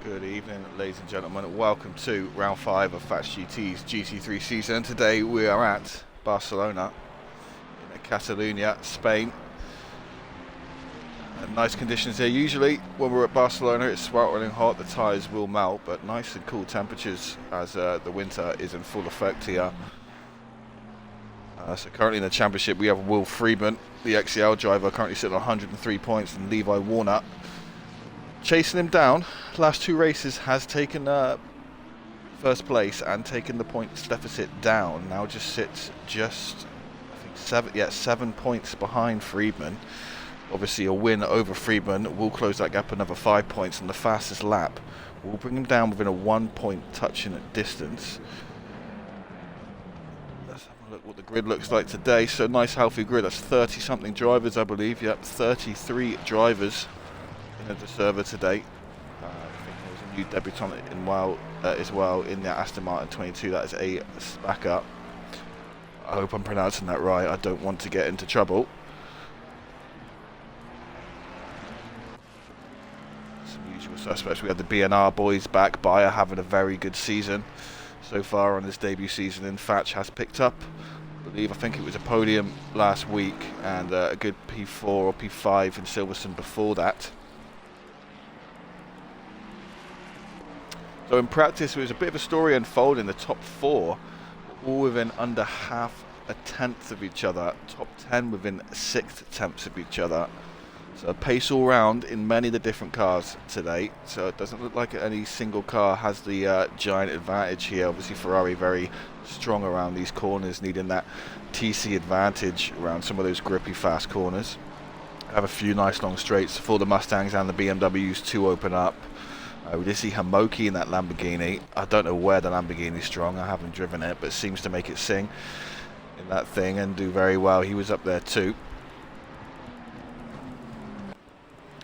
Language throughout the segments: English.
Good evening, ladies and gentlemen. Welcome to round 5 of Fats GT's GT3 season. Today we are at Barcelona in Catalonia, Spain. Nice conditions here. Usually when we're at Barcelona it's sweltering hot, the tyres will melt, but nice and cool temperatures as the winter is in full effect here. So currently in the championship we have Will Friedman, the XCL driver, currently sitting on 103 points, and Levi Warner chasing him down. Last two races has taken first place and taken the points deficit down. Now just sits I think 7 points behind Friedman. Obviously a win over Friedman will close that gap another 5 points, and the fastest lap will bring him down within a 1 point touching at distance. Let's have a look what the grid looks like today. So nice healthy grid. That's 30 something drivers, I believe. Yep, 33 drivers in the server today. I think there's a new debutant as well in the Aston Martin 22. That is a backup. I hope I'm pronouncing that right. I don't want to get into trouble. Some usual suspects. We have the B&R boys back. Bayer having a very good season so far on his debut season, and Fatch has picked up, I think it was a podium last week, and a good P4 or P5 in Silverstone before that. So in practice, it was a bit of a story unfolding. The top 4 all within under half a tenth of each other. Top 10 within 6 tenths of each other. So pace all round in many of the different cars today. So it doesn't look like any single car has the giant advantage here. Obviously Ferrari very strong around these corners, needing that TC advantage around some of those grippy fast corners. Have a few nice long straights for the Mustangs and the BMWs to open up. We did see Hamoki in that Lamborghini. I don't know where the Lamborghini's strong. I haven't driven it, but it seems to make it sing in that thing and do very well. He was up there too.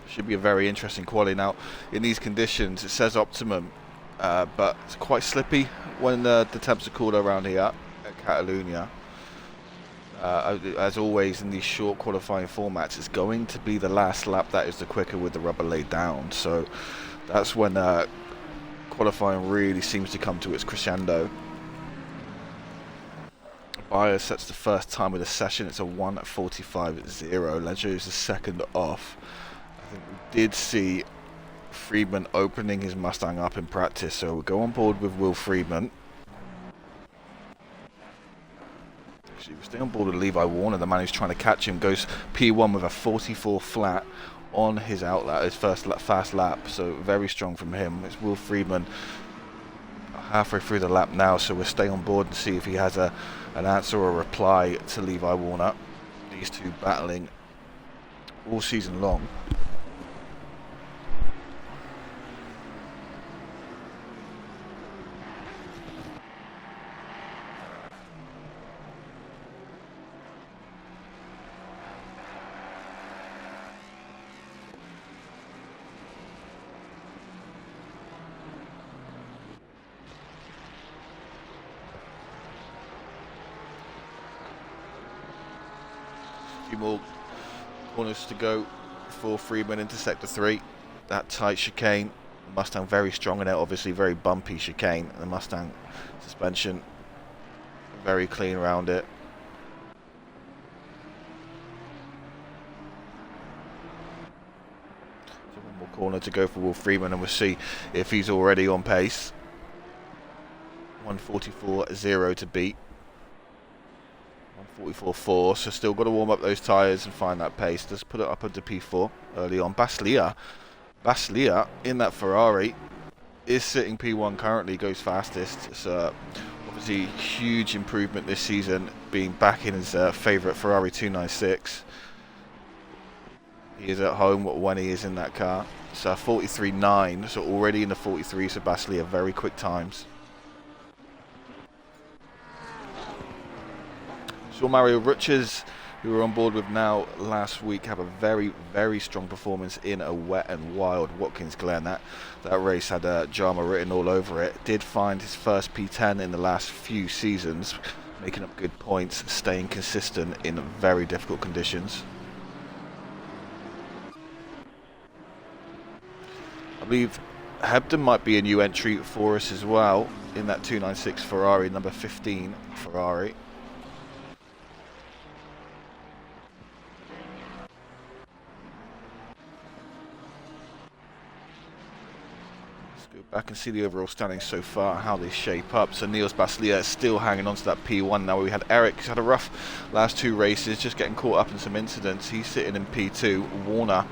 Should be a very interesting quali. Now, in these conditions, it says optimum, but it's quite slippy when the temps are cooler around here at Catalonia. As always in these short qualifying formats, it's going to be the last lap that is the quicker with the rubber laid down. So that's when qualifying really seems to come to its crescendo. Bayer sets the first time with a session. It's a 1:45.0. Leggio is the second off. I think we did see Friedman opening his Mustang up in practice, so we'll go on board with Will Friedman. Actually, we'll stay on board with Levi Warner, the man who's trying to catch him. Goes P1 with a 44 flat on his outlet, his first fast lap, so very strong from him. It's Will Friedman halfway through the lap now, so we'll stay on board and see if he has an answer or a reply to Levi Warner. These two battling all season long. Few more corners to go for Friedman into sector 3. That tight chicane, Mustang very strong in it, obviously very bumpy chicane. The Mustang suspension very clean around it. So one more corner to go for Will Friedman, and we'll see if he's already on pace. 1:44.0 to beat. 1:44.4, so still got to warm up those tyres and find that pace. Let's put it up into P4 early on. Baslia in that Ferrari is sitting P1 currently, goes fastest. It's obviously huge improvement this season, being back in his favourite Ferrari 296. He is at home when he is in that car. It's 43.9, so already in the 43, so Baslia very quick times. Saw Mario Rutschers, who were on board with now last week, have a very, very strong performance in a wet and wild Watkins Glen. That race had drama written all over it. Did find his first P10 in the last few seasons, making up good points, staying consistent in very difficult conditions. I believe Hebden might be a new entry for us as well in that 296 Ferrari, number 15 Ferrari. I can see the overall standings so far, how they shape up. So Niels Baslia is still hanging on to that P1 now. We had Eric, who's had a rough last 2 races, just getting caught up in some incidents. He's sitting in P2. Warner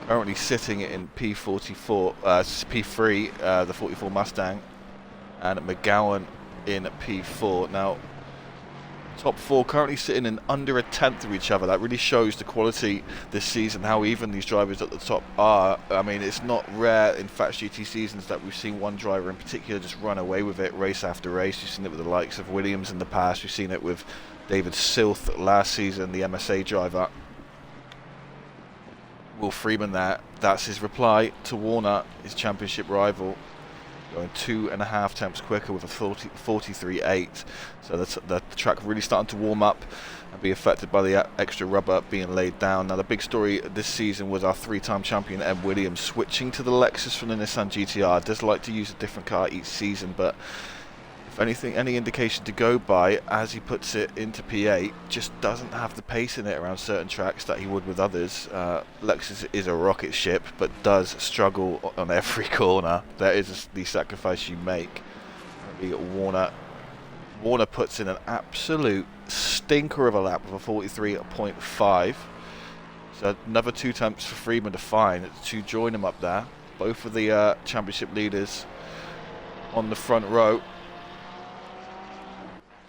currently sitting in P44, P3, the 44 Mustang, and McGowan in P4. Now, top 4 currently sitting in under a tenth of each other. That really shows the quality this season, how even these drivers at the top are. I mean, it's not rare in Fats GT seasons that we've seen one driver in particular just run away with it race after race. You've seen it with the likes of Williams in the past. We've seen it with David Silth last season, the MSA driver. Will Freeman there, that's his reply to Warner, his championship rival. Going 2.5 tenths quicker with a 43.8. So the track really starting to warm up and be affected by the extra rubber being laid down. Now the big story this season was our 3-time champion Ed Williams switching to the Lexus from the Nissan GTR. Does like to use a different car each season, but if anything, any indication to go by, as he puts it into P8, just doesn't have the pace in it around certain tracks that he would with others. Lexus is a rocket ship, but does struggle on every corner. That is the sacrifice you make. Warner puts in an absolute stinker of a lap with a 43.5. So another 2 tenths for Freeman to find to join him up there. Both of the championship leaders on the front row.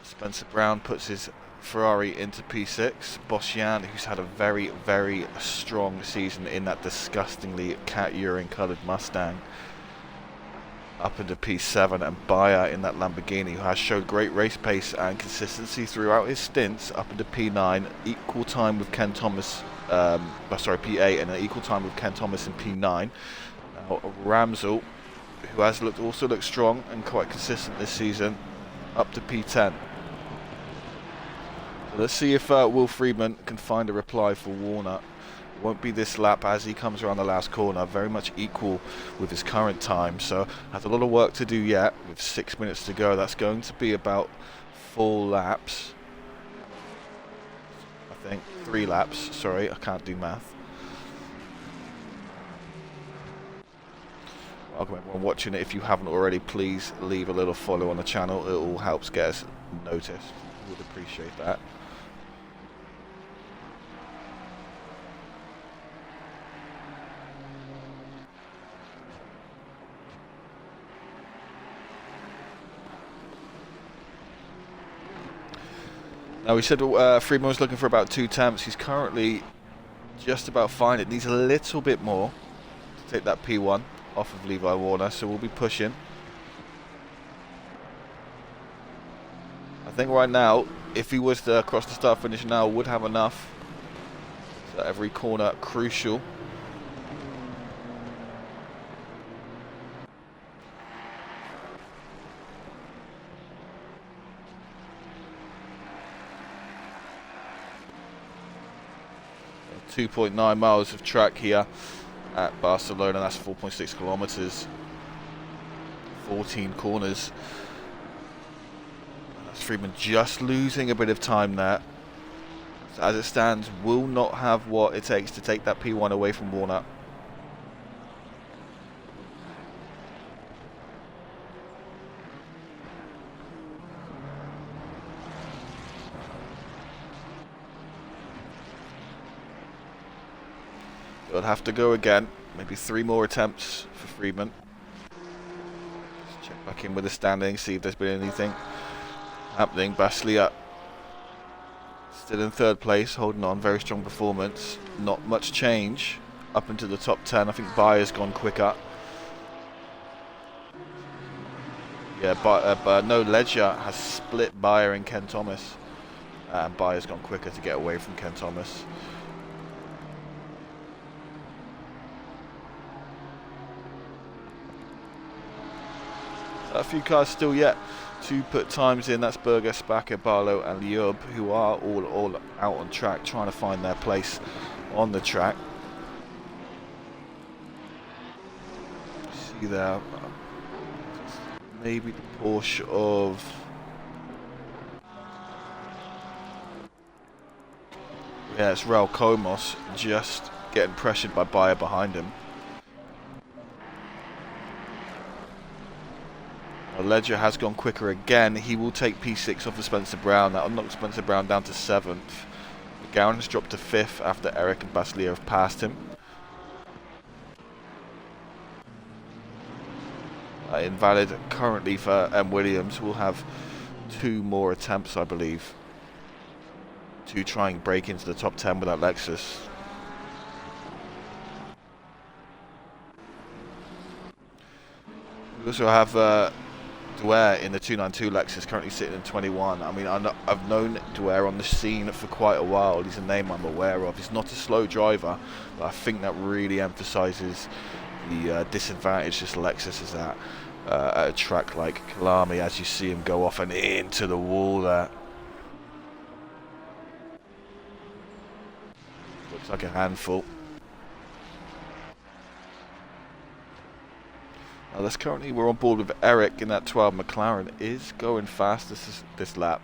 Spencer Brown puts his Ferrari into P6. Boschian, who's had a very, very strong season in that disgustingly cat urine coloured Mustang, up into P7, and Bayer in that Lamborghini, who has showed great race pace and consistency throughout his stints, up into P9, equal time with Ken Thomas, P8, and an equal time with Ken Thomas in P9. Now Ramsel, who has also looked strong and quite consistent this season, up to P10. Let's see if Will Freeman can find a reply for Warner. It won't be this lap as he comes around the last corner, very much equal with his current time, so has a lot of work to do yet with 6 minutes to go. That's going to be about 4 laps. I think 3 laps, sorry, I can't do math. Welcome everyone watching it. If you haven't already, please leave a little follow on the channel. It all helps get us noticed. Would appreciate that. Now we said Freeman was looking for about 2 tenths. He's currently just about fine. It needs a little bit more to take that P1 off of Levi Warner, so we'll be pushing. I think right now, if he was to cross the start finish now, would have enough. So every corner crucial. So 2.9 miles of track here at Barcelona. That's 4.6 kilometers. 14 corners. Freeman just losing a bit of time there. So as it stands, will not have what it takes to take that P1 away from Warner. It'll have to go again. Maybe 3 more attempts for Freeman. Just check back in with the standings, see if there's been anything happening. Baslia still in 3rd place, holding on, very strong performance. Not much change up into the top 10. I think Bayer's gone quicker. Yeah, but no, Ledger has split Bayer and Ken Thomas, and Bayer's gone quicker to get away from Ken Thomas. A few cars still yet to put times in. That's Berger, Spacker, Barlow and Liub, who are all out on track trying to find their place on the track. See see there. Maybe the Porsche of... Yeah, it's Raul Comos just getting pressured by Bayer behind him. Ledger has gone quicker again. He will take P6 off of Spencer Brown. That will knock Spencer Brown down to 7th. McGowan has dropped to 5th after Eric and Baslier have passed him. Invalid currently for M. Williams. We'll have 2 more attempts, I believe, to try and break into the top 10 with that Lexus. We also have Dwyer in the 292 Lexus, currently sitting in 21. I mean, I've known Dwyer on the scene for quite a while. He's a name I'm aware of. He's not a slow driver, but I think that really emphasises the disadvantage this Lexus is at a track like Kalami, as you see him go off and into the wall there. Looks like a handful. Now that's currently, we're on board with Eric in that 12 McLaren. Is going fast this lap.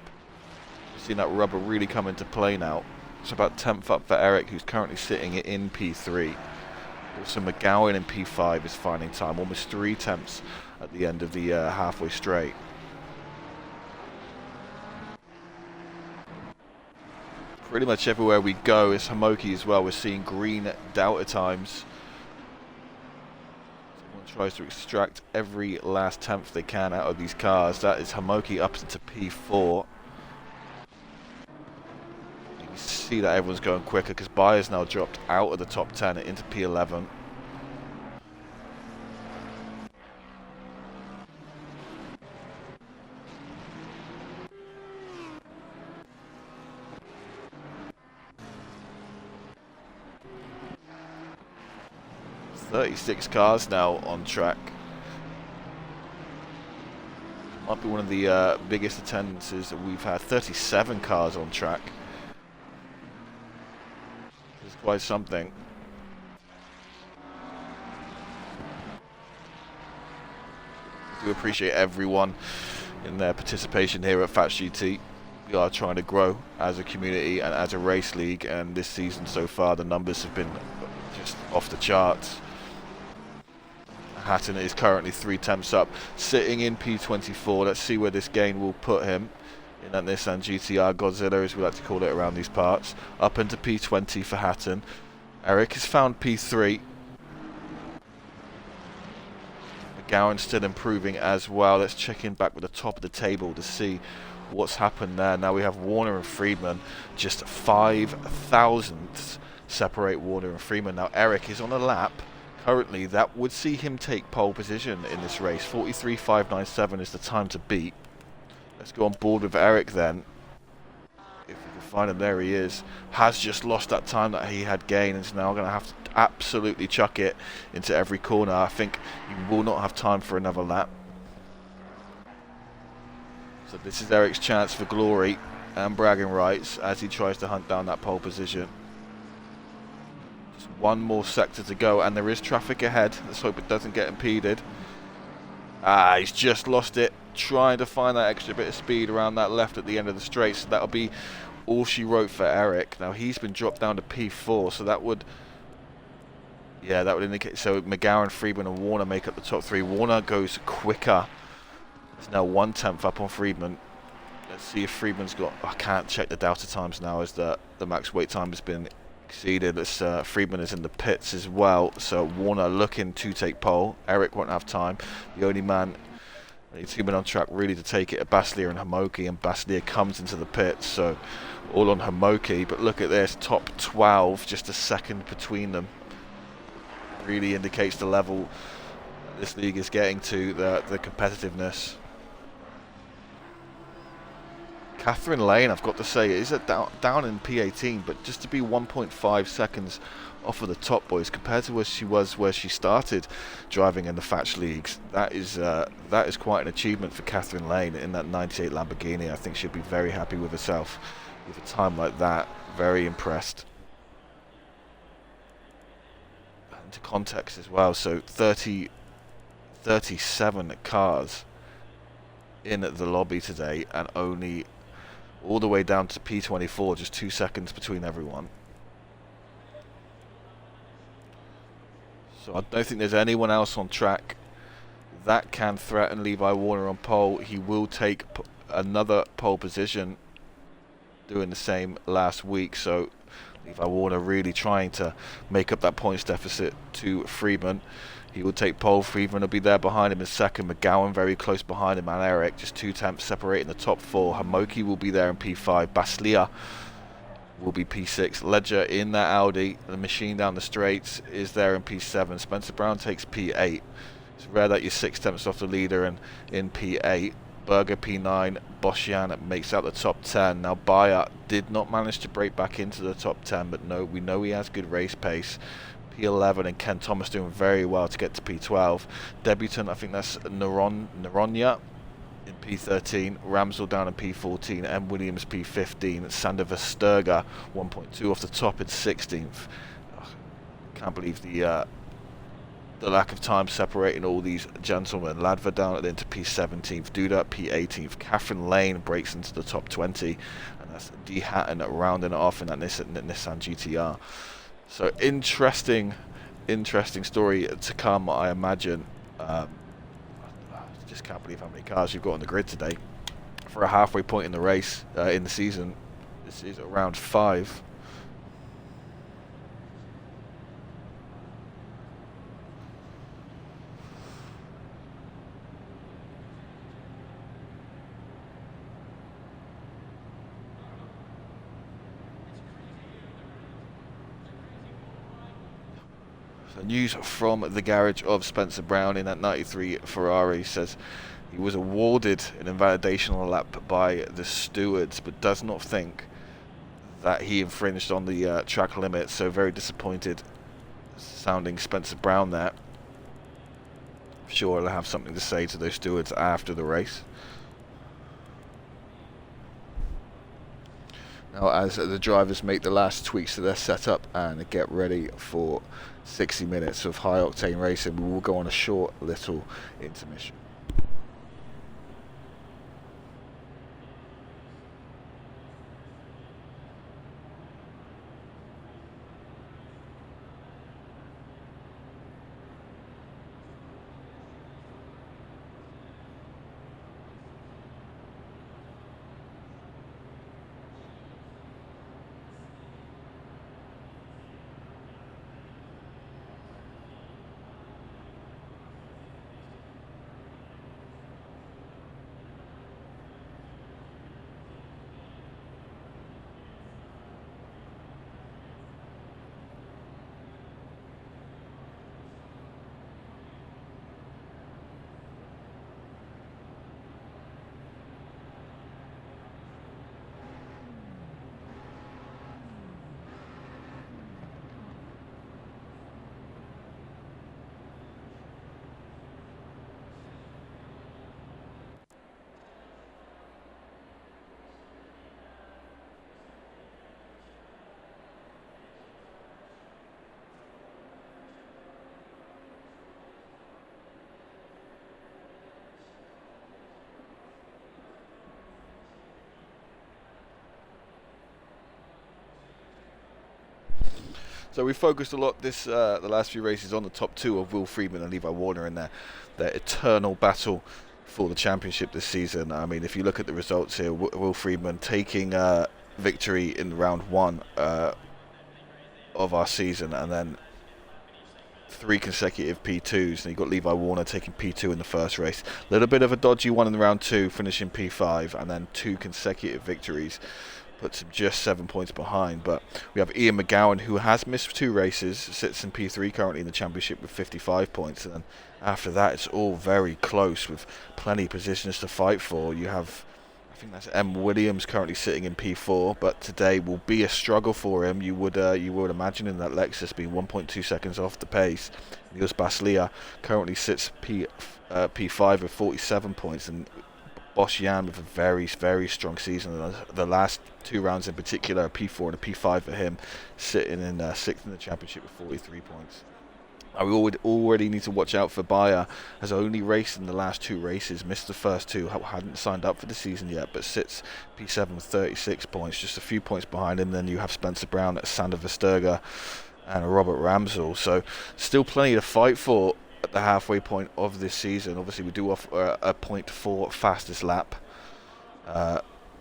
We've seen that rubber really come into play now. It's about 10th up for Eric, who's currently sitting in P3. Also McGowan in P5 is finding time, almost 3 tenths at the end of the halfway straight. Pretty much everywhere we go is Homoki as well. We're seeing green Delta times. Someone tries to extract every last tenth they can out of these cars. That is Homoki up into P4. You can see that everyone's going quicker because Bayer's now dropped out of the top 10 into P11. Thirty-six cars now on track. Might be one of the biggest attendances that we've had. 37 cars on track. It's quite something. I do appreciate everyone in their participation here at Fats GT. We are trying to grow as a community and as a race league, and this season so far the numbers have been just off the charts. Hatton is currently 3 tenths up, sitting in P24. Let's see where this gain will put him in that Nissan GTR Godzilla, as we like to call it around these parts. Up into P20 for Hatton. Eric has found P3. McGowan still improving as well. Let's check in back with the top of the table to see what's happened there. Now we have Warner and Friedman, just 5 thousandths separate Warner and Friedman. Now Eric is on a lap currently that would see him take pole position in this race. 43.597 is the time to beat. Let's go on board with Eric then. If we can find him, there he is. Has just lost that time that he had gained and is now going to have to absolutely chuck it into every corner. I think he will not have time for another lap. So this is Eric's chance for glory and bragging rights as he tries to hunt down that pole position. Just one more sector to go, and there is traffic ahead. Let's hope it doesn't get impeded. He's just lost it, trying to find that extra bit of speed around that left at the end of the straight. So that'll be all she wrote for Eric. Now he's been dropped down to P4, so that would, yeah, that would indicate. So McGowan, Friedman, and Warner make up the top 3. Warner goes quicker. It's now 1 tenth up on Friedman. Let's see if Friedman's got. I can't check the delta times now as the max wait time has been exceeded. It's, Friedman is in the pits as well, so Warner looking to take pole. Eric won't have time. The only man, only 2 men on track really to take it are Baslier and Homoki, and Baslier comes into the pits, so all on Homoki. But look at this, top 12, just a second between them. Really indicates the level this league is getting to, the competitiveness. Catherine Lane, I've got to say, is down in P18, but just to be 1.5 seconds off of the top boys compared to where she was where she started driving in the Fatch leagues, that is quite an achievement for Catherine Lane in that 98 Lamborghini. I think she'll be very happy with herself with a time like that. Very impressed. Into context as well, so 30 37 cars in the lobby today, and only all the way down to P24, just 2 seconds between everyone. So I don't think there's anyone else on track that can threaten Levi Warner on pole. He will take another pole position, doing the same last week. So Levi Warner really trying to make up that points deficit to Friedman. He will take pole. Friedman will be there behind him in second. McGowan very close behind him, and Eric just 2 tenths separating the top 4. Hamoki will be there in P5. Baslia will be P6. Ledger in that Audi. The machine down the straights is there in P7. Spencer Brown takes P8. It's rare that you're 6 tenths off the leader and in P8. Berger P9. Boschian makes out the top 10. Now Bayer did not manage to break back into the top 10, but no, we know he has good race pace. P11 and Ken Thomas doing very well to get to P12. Debutant, I think that's Naronya in P13. Ramsel down in P14. M. Williams P15. Sander Vesterga 1.2 off the top in 16th. Can't believe the lack of time separating all these gentlemen. Ladva down into P17th. Duda P18th. Catherine Lane breaks into the top 20. And that's D. Hatton rounding it off in that Nissan GTR. So interesting story to come, I imagine. Just can't believe how many cars you've got on the grid today. For a halfway point in the race, in the season, this is around 5. News from the garage of Spencer Brown in that 93 Ferrari says he was awarded an invalidational lap by the stewards, but does not think that he infringed on the track limit. So very disappointed sounding Spencer Brown there. I'm sure he'll have something to say to those stewards after the race. Now, as the drivers make the last tweaks to their setup and get ready for 60 minutes of high octane racing, we will go on a short little intermission. So we focused a lot the last few races on the top 2 of Will Friedman and Levi Warner in their eternal battle for the championship this season. I mean, if you look at the results here, Will Friedman taking victory in round 1 of our season, and then 3 consecutive P2s, and you got Levi Warner taking P2 in the first race. A little bit of a dodgy one in round 2, finishing P5, and then 2 consecutive victories. Puts him just 7 points behind. But we have Ian McGowan, who has missed 2 races, sits in P3 currently in the championship with 55 points. And then after that, it's all very close with plenty of positions to fight for. You have, I think that's M. Williams currently sitting in P4, but today will be a struggle for him. You would imagine in that Lexus being 1.2 seconds off the pace. Niels Baslia currently sits P5 with 47 points, and Boschian with a very, very strong season. The last 2 rounds in particular, a P4 and a P5 for him, sitting in 6th in the championship with 43 points. We already need to watch out for Bayer. Has only raced in the last 2 races, missed the first 2, hadn't signed up for the season yet, but sits P7 with 36 points, just a few points behind him. Then you have Spencer Brown at Sander Versterger and Robert Ramsell. So still plenty to fight for at the halfway point of this season. Obviously, we do offer a point for fastest lap,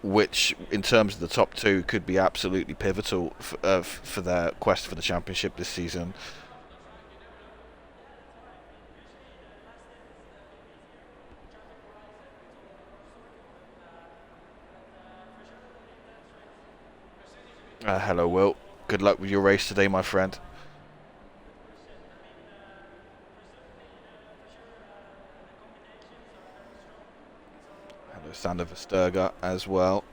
which in terms of the top 2 could be absolutely pivotal for their quest for the championship this season. Hello, Will. Good luck with your race today, my friend. Hello, Sander Versterger as well.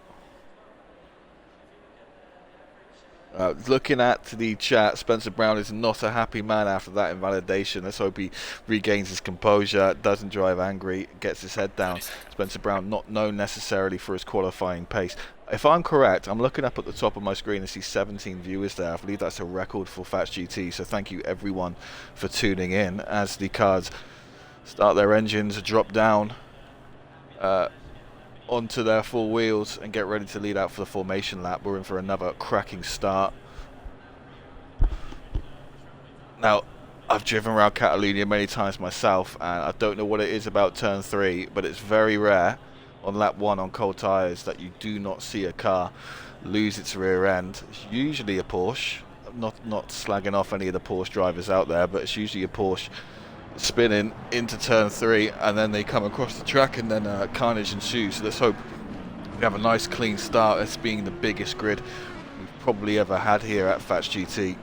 Looking at the chat, Spencer Brown is not a happy man after that invalidation. Let's hope he regains his composure, doesn't drive angry, gets his head down. Spencer Brown not known necessarily for his qualifying pace. If I'm correct, I'm looking up at the top of my screen and see 17 viewers there. I believe that's a record for Fats GT, so thank you everyone for tuning in as the cars start their engines, drop down onto their 4 wheels and get ready to lead out for the formation lap. We're in for another cracking start. Now, I've driven around Catalonia many times myself, and I don't know what it is about turn 3, but it's very rare on lap 1 on cold tyres that you do not see a car lose its rear end. It's usually a Porsche. I'm not slagging off any of the Porsche drivers out there, but it's usually a Porsche spinning into turn 3, and then they come across the track, and then carnage ensues. So let's hope we have a nice clean start, as being the biggest grid we've probably ever had here at Fats GT.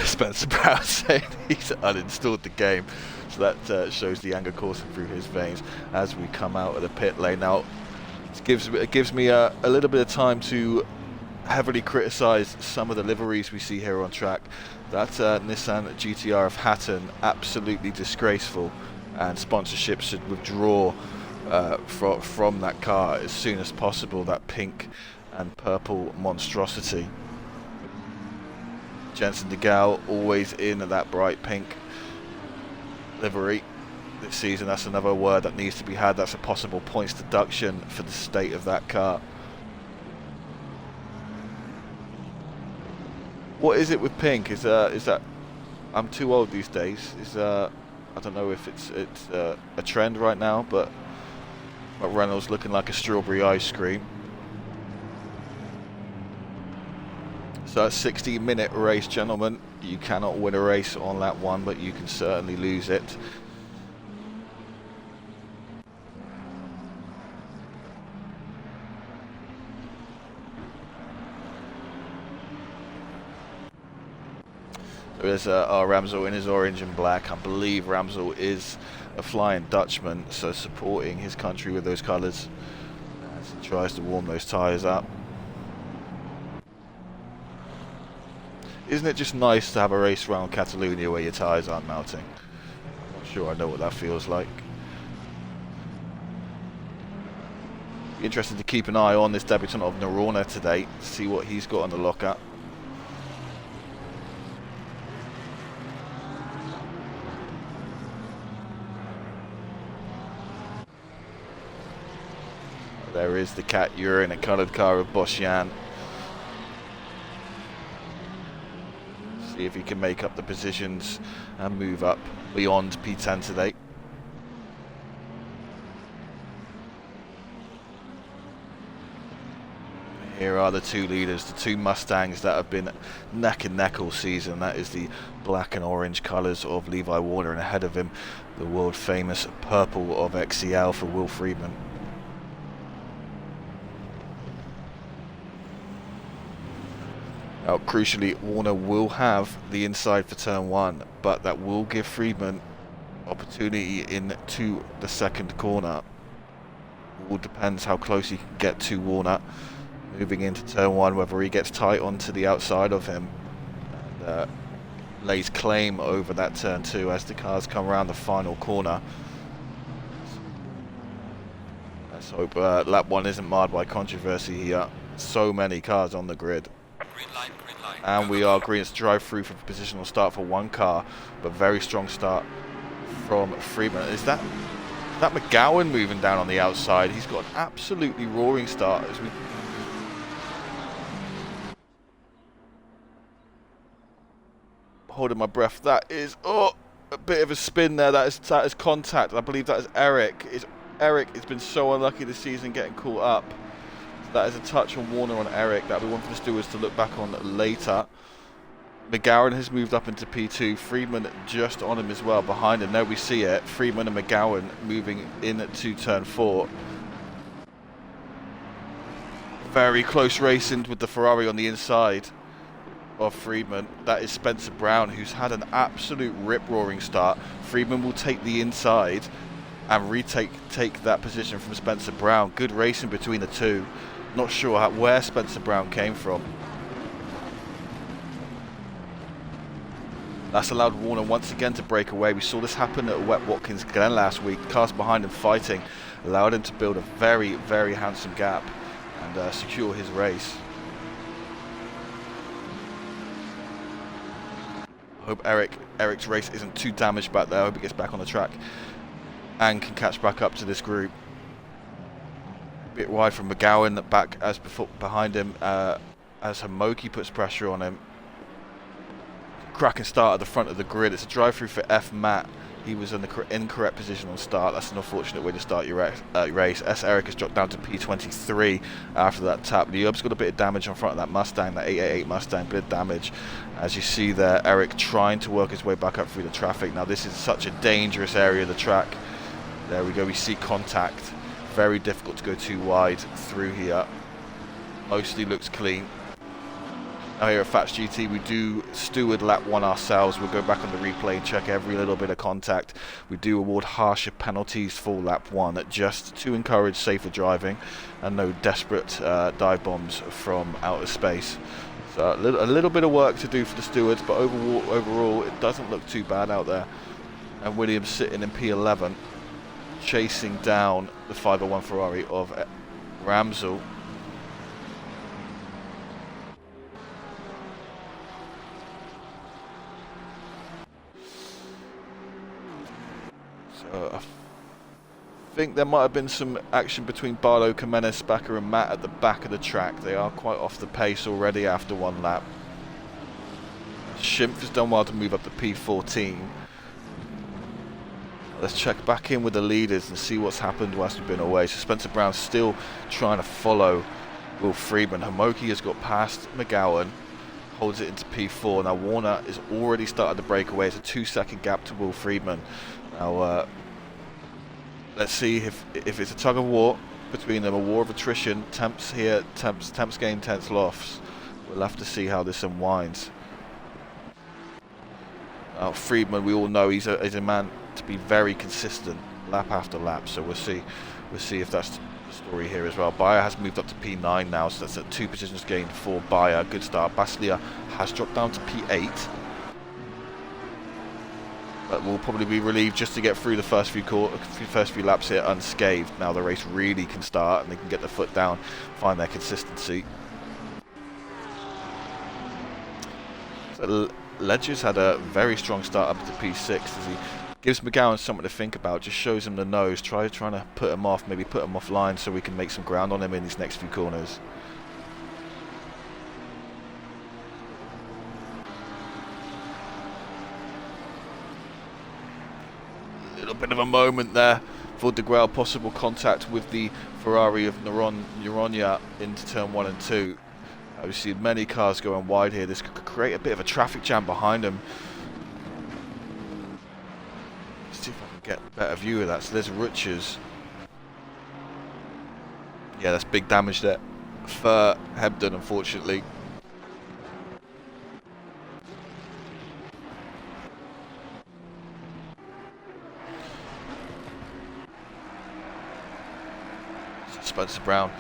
Spencer Brown saying he's uninstalled the game, so that shows the anger coursing through his veins as we come out of the pit lane. Now it gives me a little bit of time to heavily criticise some of the liveries we see here on track. That Nissan GTR of Hatton, absolutely disgraceful, and sponsorship should withdraw from that car as soon as possible. That pink and purple monstrosity. Jensen de Gaulle always in that bright pink livery this season. That's another word that needs to be had. That's a possible points deduction for the state of that car. What is it with pink? Is that I'm too old these days? I don't know if it's a trend right now, but Reynolds looking like a strawberry ice cream. So a 60-minute race, gentlemen. You cannot win a race on lap 1, but you can certainly lose it. There's our Ramsell in his orange and black. I believe Ramsell is a Flying Dutchman, so supporting his country with those colours as he tries to warm those tyres up. Isn't it just nice to have a race around Catalonia where your tyres aren't melting? I'm not sure I know what that feels like. Be interested to keep an eye on this debutant of Norona today, see what he's got on the lockup. There is the Cat Urine, a coloured car of Boschian. See if he can make up the positions and move up beyond P10 today. Here are the 2 leaders, the 2 Mustangs that have been neck and neck all season. That is the black and orange colours of Levi Warner, and ahead of him the world famous purple of XCL for Will Friedman. Now, crucially, Warner will have the inside for turn 1, but that will give Friedman opportunity into the second corner. It all depends how close he can get to Warner moving into turn 1, whether he gets tight onto the outside of him and lays claim over that turn 2 as the cars come around the final corner. Let's hope lap 1 isn't marred by controversy here. So many cars on the grid. And we are green. It's drive through for positional start for one car, but very strong start from Friedman. Is that McGowan moving down on the outside? He's got an absolutely roaring start as we holding my breath. That is a bit of a spin there. That is contact. I believe that is Eric. Eric has been so unlucky this season getting caught up. That is a touch on Warner on Eric. That'll be one for the stewards to look back on later. McGowan has moved up into P2. Friedman just on him as well. Behind him, there we see it. Friedman and McGowan moving into turn 4. Very close racing with the Ferrari on the inside of Friedman. That is Spencer Brown, who's had an absolute rip-roaring start. Friedman will take the inside and take that position from Spencer Brown. Good racing between the two. Not sure where Spencer Brown came from. That's allowed Warner once again to break away. We saw this happen at Wet Watkins Glen last week. Cars behind him fighting allowed him to build a very, very handsome gap and secure his race. I hope Eric's race isn't too damaged back there. I hope he gets back on the track and can catch back up to this group. A bit wide from McGowan, back as before, behind him as Hamoki puts pressure on him. Cracking start at the front of the grid. It's a drive-through for F. Matt. He was in the incorrect position on start. That's an unfortunate way to start your race. S. Eric has dropped down to P23 after that tap. Liob's got a bit of damage on front of that Mustang, that 888 Mustang, bit of damage. As you see there, Eric trying to work his way back up through the traffic. Now this is such a dangerous area of the track. There we go, we see contact. Very difficult to go too wide through here. Mostly looks clean. Now here at Fats GT, we do steward lap 1 ourselves. We'll go back on the replay and check every little bit of contact. We do award harsher penalties for lap 1 just to encourage safer driving and no desperate dive bombs from outer space. So a little bit of work to do for the stewards, but overall it doesn't look too bad out there. And Williams sitting in P11, chasing down the 501 Ferrari of Ramsell. I think there might have been some action between Barlow, Jimenez, Backer and Matt at the back of the track. They are quite off the pace already after one lap. Schimpf has done well to move up to P14. Let's check back in with the leaders and see what's happened whilst we've been away. So Spencer Brown's still trying to follow Will Friedman. Hamoki has got past McGowan, holds it into P4. Now Warner has already started to break away. It's a 2-second gap to Will Friedman. Now let's see if it's a tug of war between them, a war of attrition. Temps here, temps gain, temps loss. We'll have to see how this unwinds. Friedman, we all know he's a man to be very consistent lap after lap, so we'll see if that's the story here as well. Bayer has moved up to P9 now, so that's at 2 positions gained for Bayer. Good start. Baslia has dropped down to P8, but will probably be relieved just to get through the first few laps here unscathed. Now the race really can start and they can get their foot down, find their consistency. So Ledger's had a very strong start up to P6 as he gives McGowan something to think about, just shows him the nose, trying to put him off, maybe put him offline so we can make some ground on him in these next few corners. A little bit of a moment there for De Graal, possible contact with the Ferrari of Noronha into turn 1 and 2. We've seen many cars going wide here. This could create a bit of a traffic jam behind them. Let's see if I can get a better view of that. So there's Rutschers. Yeah, that's big damage there for Hebden, unfortunately. So Spencer Brown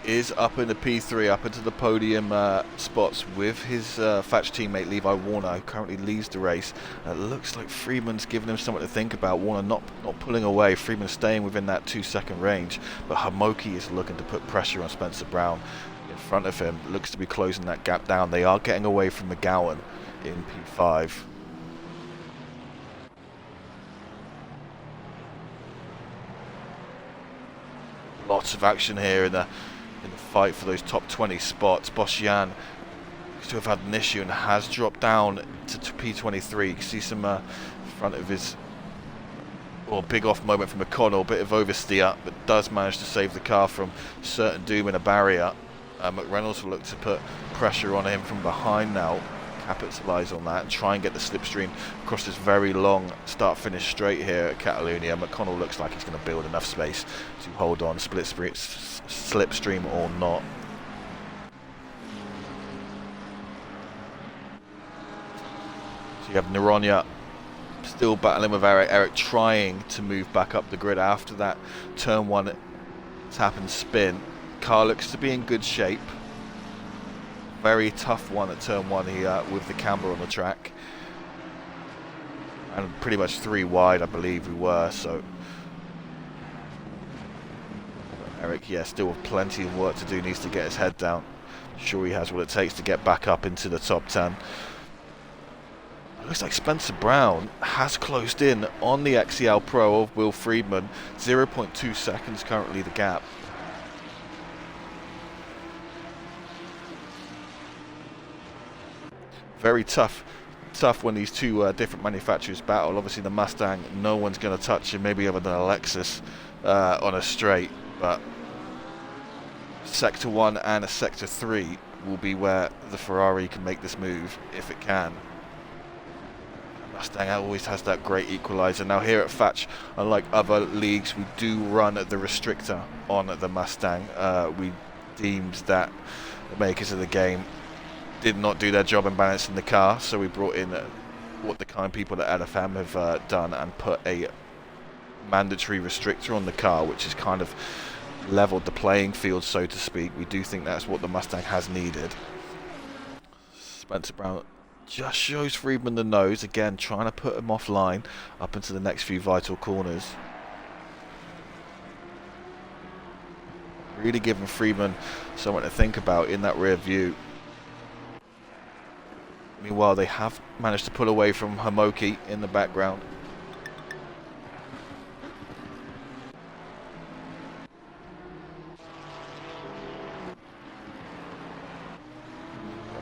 is up in the P3, up into the podium spots with his Thatch teammate Levi Warner, who currently leads the race. It looks like Freeman's giving him something to think about. Warner not pulling away, Freeman staying within that 2-second range, but Hamoki is looking to put pressure on Spencer Brown. in front of him looks to be closing that gap down. They are getting away from McGowan in P5. Lots of action here in the fight for those top 20 spots. Bosjan looks to have had an issue and has dropped down to P23. You can see some in front of his big off moment from McConnell, bit of oversteer, but does manage to save the car from certain doom in a barrier. McReynolds will look to put pressure on him from behind now, capitalise on that and try and get the slipstream across this very long start-finish straight here at Catalonia. McConnell looks like he's going to build enough space to hold on, slipstream or not. So you have Noronha still battling with Eric. Eric trying to move back up the grid after that turn 1 tap and spin. Car looks to be in good shape. Very tough one at turn 1 here with the camber on the track. And pretty much 3 wide, I believe we were, so. Eric, yeah, still with plenty of work to do, needs to get his head down. Sure he has what it takes to get back up into the top 10. Looks like Spencer Brown has closed in on the XCL Pro of Will Friedman. 0.2 seconds currently the gap. Very tough when these two different manufacturers battle. Obviously the Mustang, no one's going to touch him, maybe other than a Lexus on a straight, but Sector 1 and a Sector 3 will be where the Ferrari can make this move, if it can. Mustang always has that great equalizer. Now here at Fatch, unlike other leagues, we do run the restrictor on the Mustang. We deemed that the makers of the game did not do their job in balancing the car, so we brought in what the kind people at LFM have done and put a mandatory restrictor on the car, which has kind of leveled the playing field, so to speak. We do think that's what the Mustang has needed. Spencer Brown just shows Friedman the nose, again trying to put him offline up into the next few vital corners. Really giving Friedman something to think about in that rear view. Meanwhile, they have managed to pull away from Homoki in the background.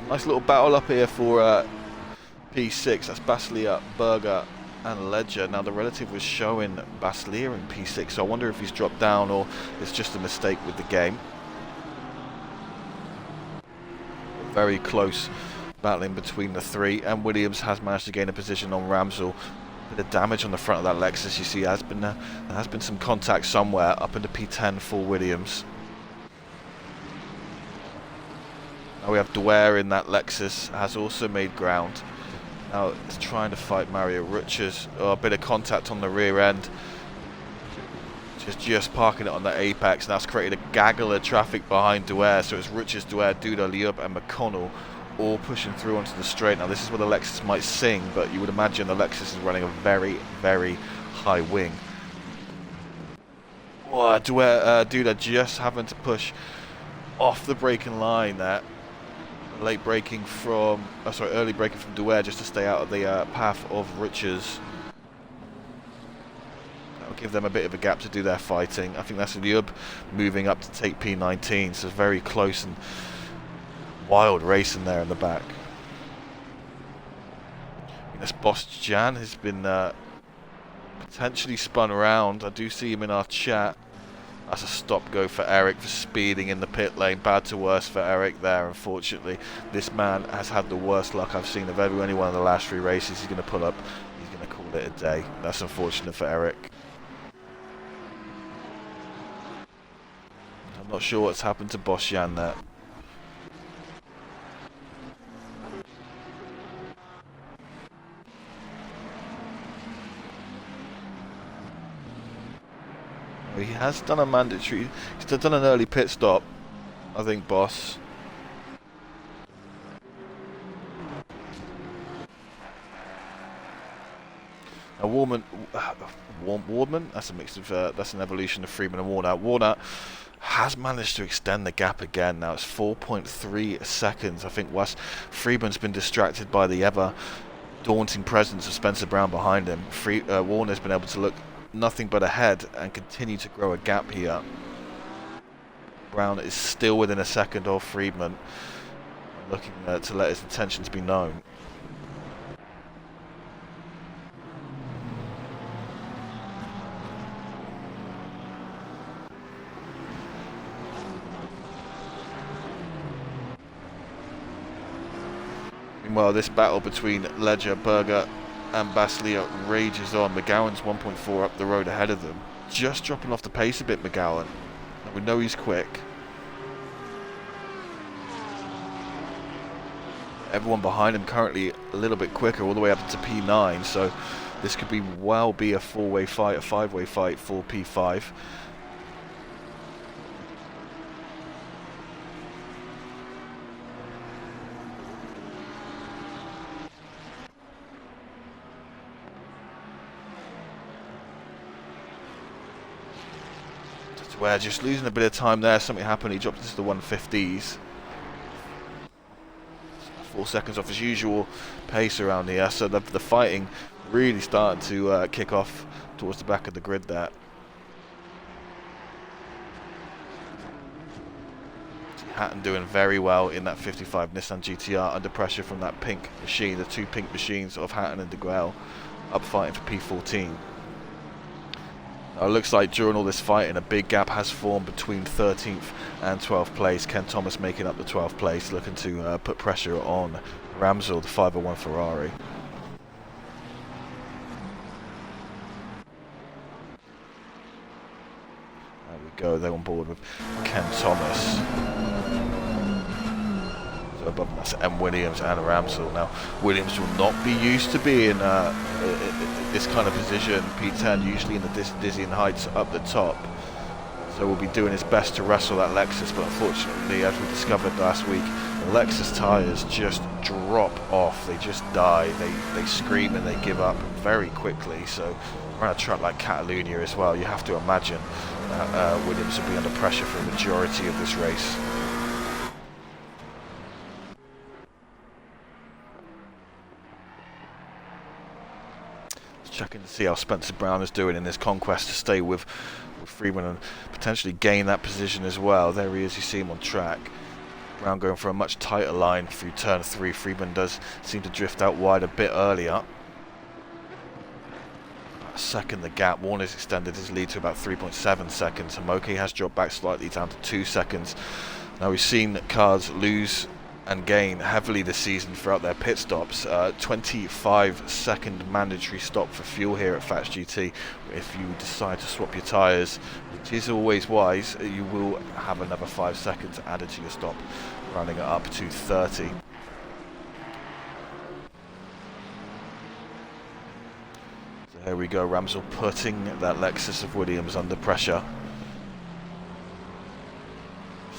Nice little battle up here for P6. That's Baslia, Berger and Ledger. Now the relative was showing Baslia in P6, so I wonder if he's dropped down or it's just a mistake with the game. Very close battling between the three, and Williams has managed to gain a position on Ramsell. Bit of damage on the front of that Lexus. You see there has been some contact somewhere up into P10 for Williams. Now we have Dwyer in that Lexus, has also made ground. Now it's trying to fight Mario Rutschers. A bit of contact on the rear end. Just parking it on the apex, and that's created a gaggle of traffic behind Dwyer. So it's Rutschers, Dwyer, Duda, Liub and McConnell all pushing through onto the straight. Now this is where the Lexus might sing, but you would imagine the Lexus is running a very, very high wing. Oh, Duda just having to push off the braking line there. Early braking from Dwyer just to stay out of the path of Rutschers. That'll give them a bit of a gap to do their fighting. I think that's Liub moving up to take P19, so very close and wild racing there in the back. This Boss Jan has been potentially spun around. I do see him in our chat. That's a stop-go for Eric for speeding in the pit lane. Bad to worse for Eric there, unfortunately. This man has had the worst luck I've seen of anyone in the last 3 races. He's going to pull up. He's going to call it a day. That's unfortunate for Eric. I'm not sure what's happened to Bosjan there. He has done a mandatory, he's done an early pit stop, I think, Boss. Now Wardman, that's a mix of, that's an evolution of Freeman and Warner. Warner has managed to extend the gap again. Now it's 4.3 seconds. I think Wes Friedman's been distracted by the ever daunting presence of Spencer Brown behind him. Warner's been able to look nothing but ahead and continue to grow a gap here. Brown is still within a second of Friedman, looking to let his intentions be known. Meanwhile, this battle between Ledger, Berger and Baslia rages on. McGowan's 1.4 up the road ahead of them. Just dropping off the pace a bit, McGowan. And we know he's quick. Everyone behind him currently a little bit quicker, all the way up to P9, so this could be a four-way fight, a five-way fight for P5. Where just losing a bit of time there, something happened, he dropped into the 150s. 4 seconds off his usual pace around here, so the fighting really starting to kick off towards the back of the grid there. Hatton doing very well in that 55 Nissan GTR under pressure from that pink machine, the two pink machines of Hatton and De Grelle, up fighting for P14. Now it looks like during all this fighting a big gap has formed between 13th and 12th place. Ken Thomas making up the 12th place, looking to put pressure on Ramsel, the 501 Ferrari. There we go, they're on board with Ken Thomas. So above them, that's M. Williams and Ramsel. Now Williams will not be used to being this kind of position, P10, usually in the dizzying heights up the top. So we'll be doing his best to wrestle that Lexus, but unfortunately, as we discovered last week, the Lexus tyres just drop off. They just die. They scream and they give up very quickly. So on a track like Catalunya as well, you have to imagine that Williams will be under pressure for the majority of this race. Checking to see how Spencer Brown is doing in this conquest to stay with Freeman and potentially gain that position as well. There he is, you see him on track. Brown going for a much tighter line through turn 3. Freeman does seem to drift out wide a bit earlier. A second the gap. Warner's extended his lead to about 3.7 seconds. Hamoke has dropped back slightly down to 2 seconds. Now we've seen cars lose and gain heavily this season throughout their pit stops. 25-second mandatory stop for fuel here at Fats GT. If you decide to swap your tyres, which is always wise, you will have another 5 seconds added to your stop, rounding it up to 30. So here we go, Ramsel putting that Lexus of Williams under pressure.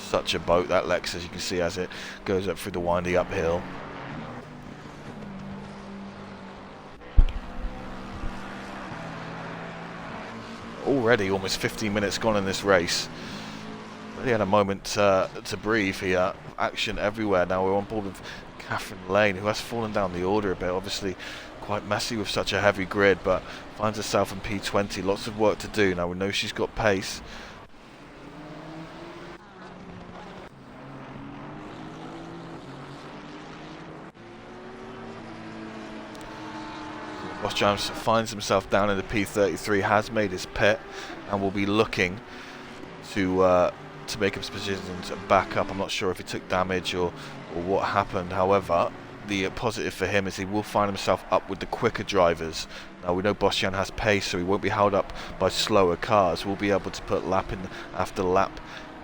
Such a boat, that Lexus, you can see as it goes up through the windy uphill. Already almost 15 minutes gone in this race. Really had a moment to breathe here. Action everywhere. Now we're on board with Catherine Lane, who has fallen down the order a bit. Obviously quite messy with such a heavy grid, but finds herself in P20. Lots of work to do. Now we know she's got pace. Ross Jones finds himself down in the P33, has made his pit, and will be looking to make his positions back up. I'm not sure if he took damage or what happened. However, the positive for him is he will find himself up with the quicker drivers. Now we know Boschian has pace, so he won't be held up by slower cars. We'll be able to put lap in after lap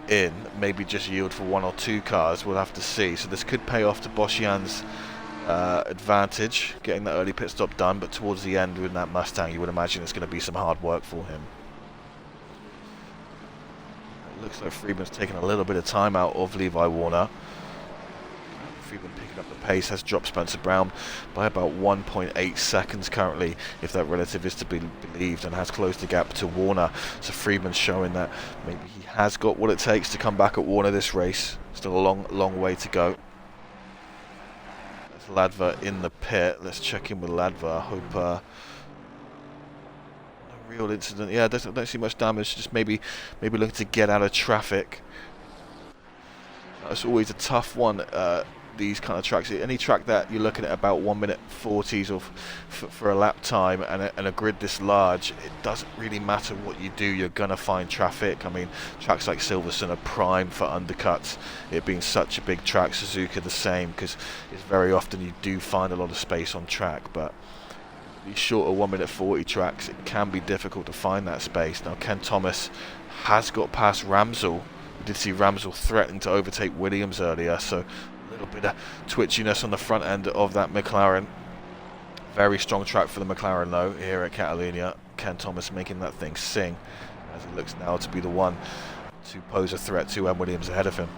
in, maybe just yield for 1 or 2 cars. We'll have to see. So this could pay off to Boschian's advantage, getting that early pit stop done, but towards the end with that Mustang you would imagine it's going to be some hard work for him. It looks like Freeman's taking a little bit of time out of Levi Warner. Freeman picking up the pace, has dropped Spencer Brown by about 1.8 seconds currently, if that relative is to be believed, and has closed the gap to Warner. So Freeman showing that maybe he has got what it takes to come back at Warner this race. Still a long way to go. That's Ladva in the pit. Let's check in with Ladva. I hope no real incident. Yeah, don't see much damage. Just maybe looking to get out of traffic. It's always a tough one, these kind of tracks. Any track that you're looking at about 1 minute 40s or for a lap time and a grid this large, it doesn't really matter what you do, you're going to find traffic. I mean, tracks like Silverstone are prime for undercuts. It being such a big track, Suzuka the same, because it's very often you do find a lot of space on track, but these shorter 1 minute 40 tracks, it can be difficult to find that space. Now, Ken Thomas has got past Ramsell. We did see Ramsell threatening to overtake Williams earlier, so a little bit of twitchiness on the front end of that McLaren. Very strong track for the McLaren though here at Catalunya. Ken Thomas making that thing sing, as he looks now to be the one to pose a threat to M. Williams ahead of him.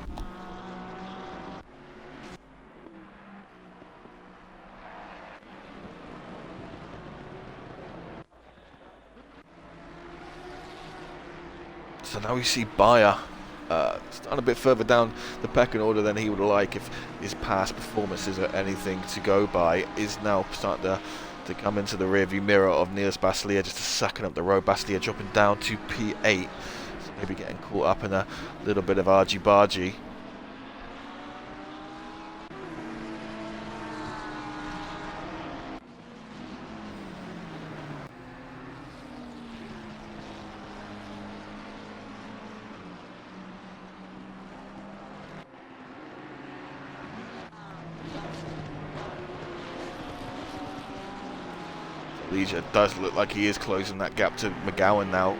So now we see Bayer starting a bit further down the pecking order than he would like, if his past performances are anything to go by. Is now starting to come into the rearview mirror of Niels Baslier, just a second up the road. Baslier dropping down to P8, so maybe getting caught up in a little bit of argy-bargy. Leisure does look like he is closing that gap to McGowan now,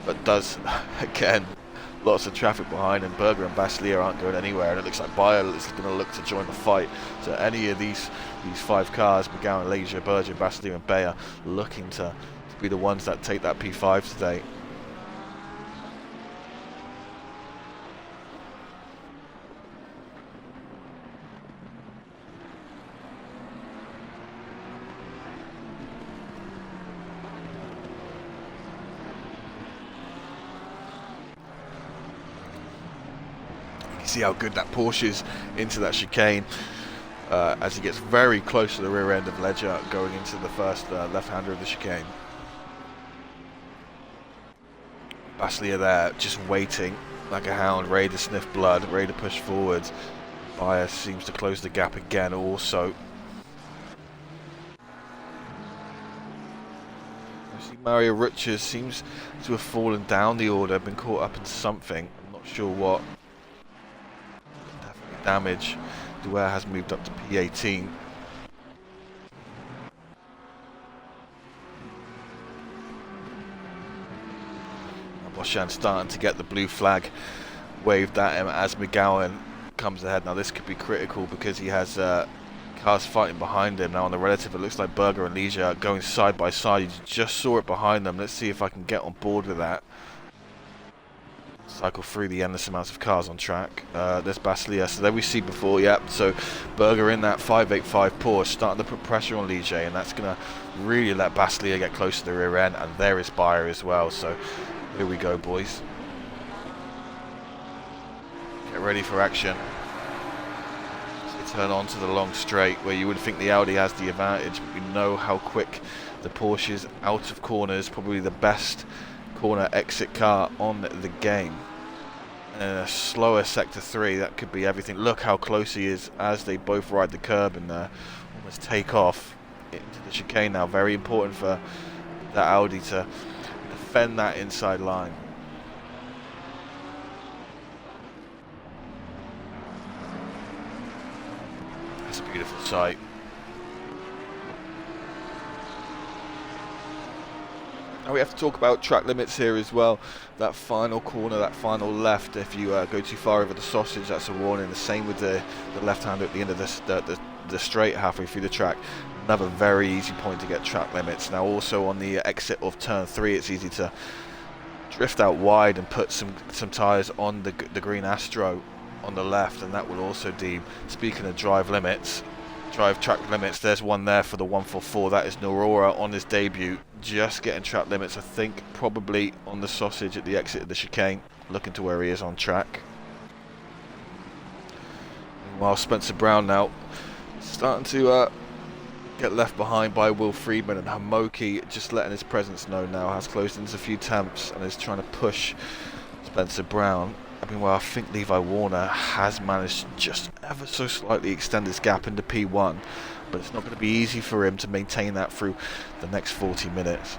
but does, again, lots of traffic behind him. Berger and Baslier aren't going anywhere, and it looks like Bayer is going to look to join the fight. So any of these 5 cars, McGowan, Leisure, Berger, Baslier and Bayer, looking to be the ones that take that P5 today. See how good that Porsche is into that chicane as he gets very close to the rear end of Ledger going into the first left-hander of the chicane. Baslier there just waiting like a hound, ready to sniff blood, ready to push forward. Bayer seems to close the gap again also. I see Mario Rutschers seems to have fallen down the order, been caught up in something, I'm not sure what. Damage. Dwyer has moved up to P18. Boshan starting to get the blue flag waved at him as McGowan comes ahead. Now this could be critical because he has cars fighting behind him. Now on the relative, it looks like Berger and Leisure are going side by side. You just saw it behind them. Let's see if I can get on board with that. Cycle through the endless amounts of cars on track. There's Baslier. So there we see before, yep. So Berger in that 585 Porsche starting to put pressure on Ligier, and that's going to really let Baslier get close to the rear end. And there is Bayer as well. So here we go, boys. Get ready for action. So turn on to the long straight where you would think the Audi has the advantage, but we know how quick the Porsche is out of corners. Probably the best corner exit car on the game. And a slower sector 3, that could be everything. Look how close he is as they both ride the curb and almost take off into the chicane now. Very important for that Audi to defend that inside line. That's a beautiful sight. Now we have to talk about track limits here as well. That final corner, that final left, if you go too far over the sausage, that's a warning. The same with the left-hander at the end of the straight halfway through the track. Another very easy point to get track limits. Now also on the exit of turn 3, it's easy to drift out wide and put some tyres on the green Astro. on the left, and that will also deem, speaking of drive track limits, there's one there for the 144. That is Norora on his debut, just getting track limits, I think probably on the sausage at the exit of the chicane, looking to where he is on track. Meanwhile, Spencer Brown now starting to get left behind by Will Friedman, and Hamoki just letting his presence known now, has closed into a few temps and is trying to push Spencer Brown. Meanwhile, I think Levi Warner has managed to just ever so slightly extend his gap into P1, but it's not going to be easy for him to maintain that through the next 40 minutes.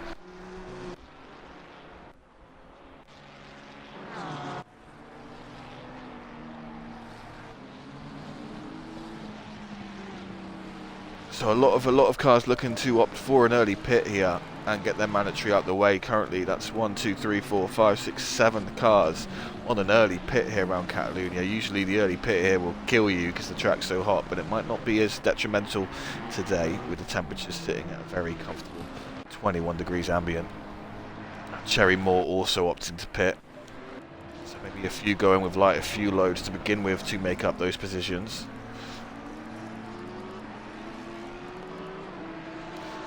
So a lot of cars looking to opt for an early pit here and get their mandatory out the way. Currently, that's 1, 2, 3, 4, 5, 6, 7 cars on an early pit here around Catalunya. Usually the early pit here will kill you because the track's so hot, but it might not be as detrimental today with the temperatures sitting at a very comfortable 21 degrees ambient. Cherry Moore also opting to pit. So maybe a few going with lighter fuel loads to begin with to make up those positions.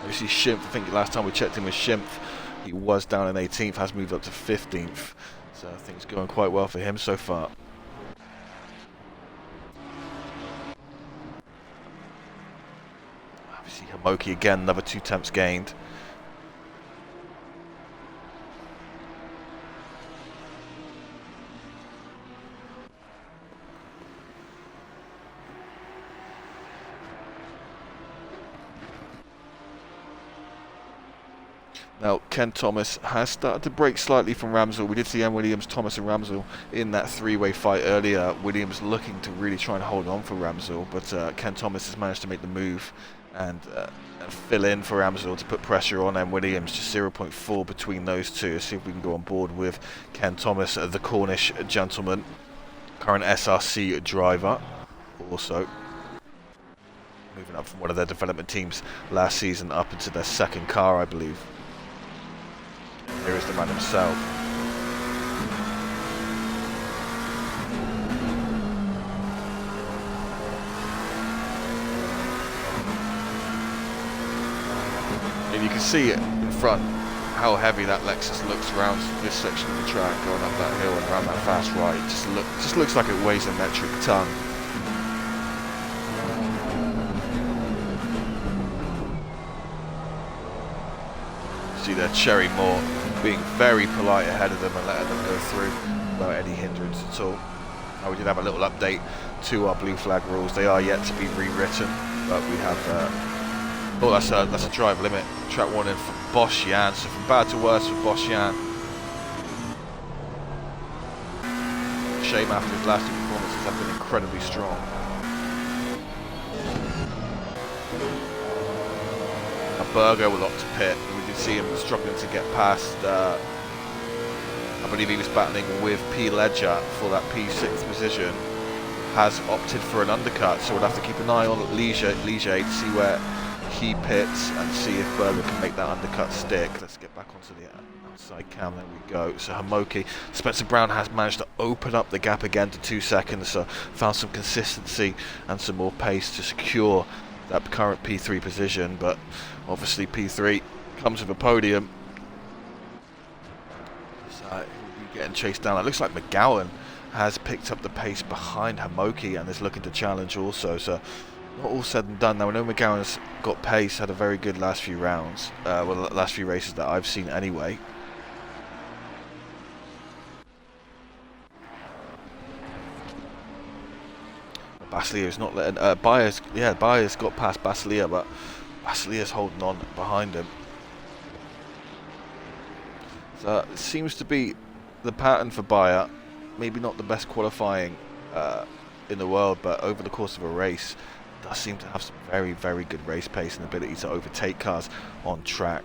Obviously Schimpf, I think last time we checked in with Schimpf, he was down in 18th, has moved up to 15th. So I think it's going quite well for him so far. Obviously Hamoki again, another 2 temps gained. Now, Ken Thomas has started to break slightly from Ramsell. We did see M. Williams, Thomas and Ramsell in that 3-way fight earlier. Williams looking to really try and hold on for Ramsell, but Ken Thomas has managed to make the move and fill in for Ramsell to put pressure on M. Williams. Just 0.4 between those two. Let's see if we can go on board with Ken Thomas, the Cornish gentleman, current SRC driver, also moving up from one of their development teams last season up into their second car, I believe. Here is the man himself. And you can see it in front, how heavy that Lexus looks around this section of the track, going up that hill and around that fast right. It just looks like it weighs a metric ton. See there, Cherry Moore being very polite ahead of them and letting them go through without any hindrance at all. Now we did have a little update to our blue flag rules. They are yet to be rewritten, but we have oh, that's a drive limit. Track warning for Bosch Jan, so from bad to worse for Bosch Jan. Shame after his last 2 performances have been incredibly strong. A Berger will opt to pit. See him struggling to get past, I believe he was battling with P. Ledger for that P6th position, has opted for an undercut, so we'll have to keep an eye on Ligier to see where he pits and see if Berger can make that undercut stick. Let's get back onto the outside cam, there we go. So Hamoki, Spencer Brown has managed to open up the gap again to 2 seconds, so found some consistency and some more pace to secure that current P3 position, but obviously P3 comes with a podium. So he'll be getting chased down. It looks like McGowan has picked up the pace behind Hamoki and is looking to challenge also. So not all said and done. Now I know McGowan's got pace, had a very good last few rounds. Well, the last few races that I've seen anyway. Basilier's not letting Bayer's got past Basilier, but Basilier's holding on behind him. So it seems to be the pattern for Bayer. Maybe not the best qualifying in the world, but over the course of a race does seem to have some very, very good race pace and ability to overtake cars on track.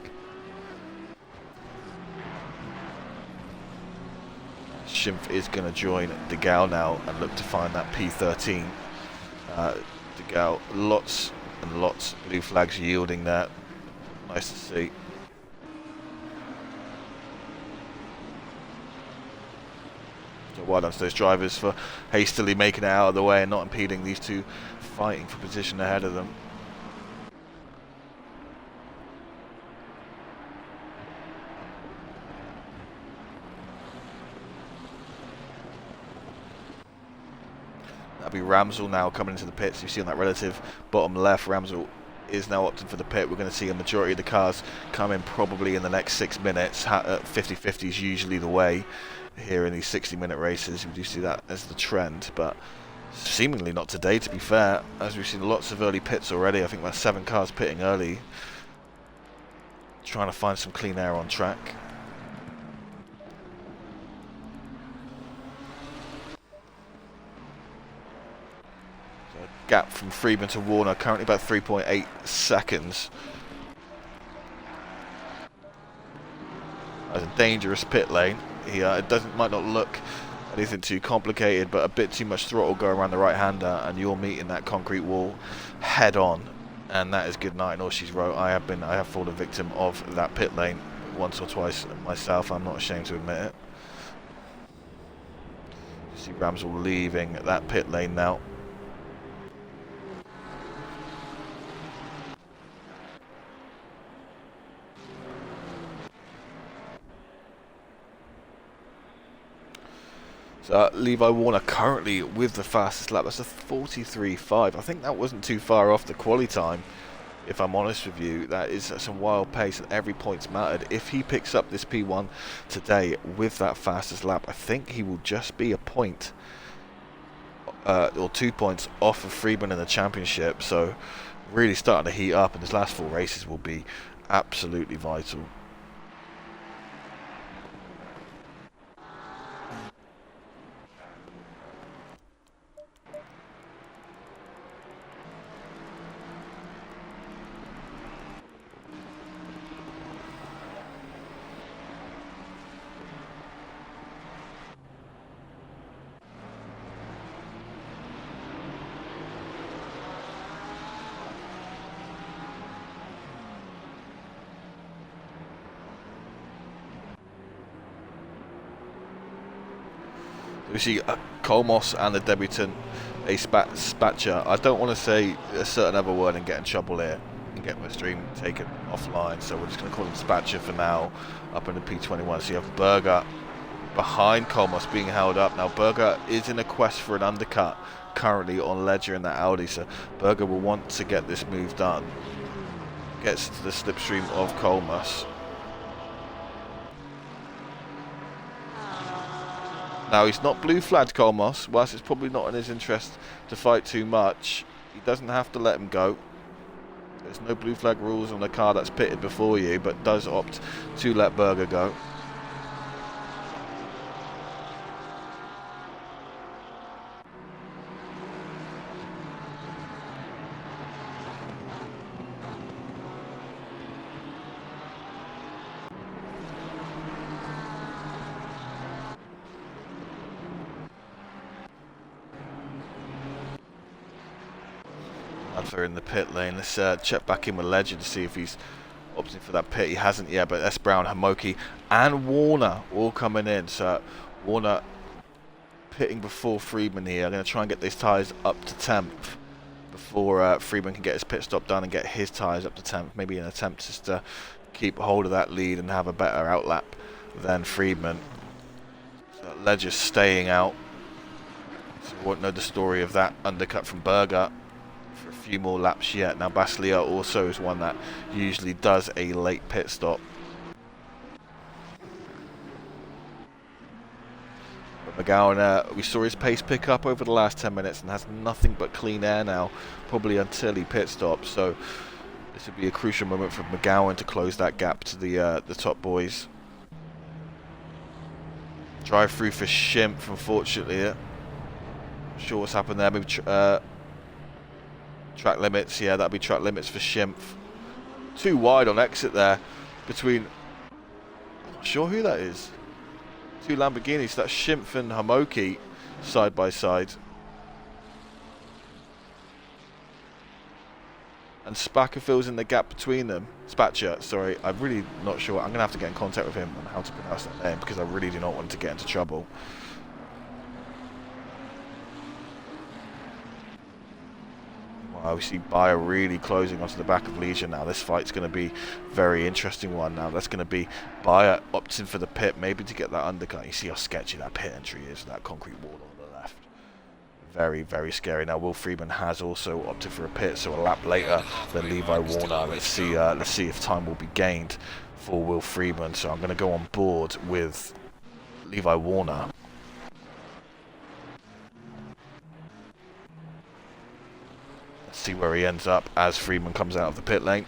Schimpf is going to join De Gaulle now and look to find that P13. De Gaulle, lots and lots of blue flags yielding there. Nice to see. So well done to those drivers for hastily making it out of the way and not impeding these two fighting for position ahead of them. That'll be Ramsell now coming into the pits. You see on that relative bottom left, Ramsell is now opting for the pit. We're going to see a majority of the cars come in probably in the next 6 minutes. 50-50 is usually the way here in these 60-minute races. We do see that as the trend, but seemingly not today, to be fair, as we've seen lots of early pits already. I think about 7 cars pitting early, trying to find some clean air on track. Gap from Friedman to Warner currently about 3.8 seconds. That's a dangerous pit lane. It might not look anything too complicated, but a bit too much throttle go around the right hander and you're meeting that concrete wall head on, and that is good night and all she's wrote. I have fallen victim of that pit lane once or twice myself. I'm not ashamed to admit it. You see Ramsell leaving that pit lane now. So Levi Warner currently with the fastest lap. That's a 43.5. I think that wasn't too far off the quali time, if I'm honest with you. That is some wild pace and every point's mattered. If he picks up this P1 today with that fastest lap, I think he will just be a point or 2 points off of Friedman in the championship. So really starting to heat up, and his last 4 races will be absolutely vital. We see Kolmos and the debutant, a Spatcher. I don't want to say a certain other word and get in trouble here and get my stream taken offline, so we're just going to call him Spatcher for now, up in the P21. So you have Berger behind Kolmos being held up. Now Berger is in a quest for an undercut currently on Ledger in that Audi, so Berger will want to get this move done. Gets to the slipstream of Kolmos. Now, he's not blue flagged Kolmos, whilst it's probably not in his interest to fight too much. He doesn't have to let him go. There's no blue flag rules on the car that's pitted before you, but does opt to let Berger go. Alpha in the pit lane. Let's check back in with Legend to see if he's opting for that pit. He hasn't yet, but S. Brown, Hamoki and Warner all coming in. So Warner pitting before Friedman here. I'm going to try and get these tyres up to 10th before Friedman can get his pit stop done and get his tyres up to 10th. Maybe an attempt just to keep hold of that lead and have a better outlap than Friedman. So Ledger's staying out. So we won't know the story of that undercut from Berger for a few more laps yet. Now Baslia also is one that usually does a late pit stop. But McGowan, we saw his pace pick up over the last 10 minutes and has nothing but clean air now, probably until he pit stops. So this would be a crucial moment for McGowan to close that gap to the top boys. Drive through for Schimpf, unfortunately. Not sure what's happened there. Maybe track limits. Yeah, that'll be track limits for Schimpf. Too wide on exit there between. I'm not sure who that is. Two Lamborghinis. That's Schimpf and Hamoki side by side. And Spacker fills in the gap between them. Spatcher, sorry. I'm really not sure. I'm going to have to get in contact with him on how to pronounce that name because I really do not want to get into trouble. Wow, we see Bayer really closing onto the back of Leisure now. This fight's going to be a very interesting one now. That's going to be Bayer opting for the pit, maybe to get that undercut. You see how sketchy that pit entry is with that concrete wall on the left. Very, very scary. Now, Will Friedman has also opted for a pit, so a lap later than Levi Warner. Let's see if time will be gained for Will Friedman. So I'm going to go on board with Levi Warner. Let's see where he ends up as Friedman comes out of the pit lane.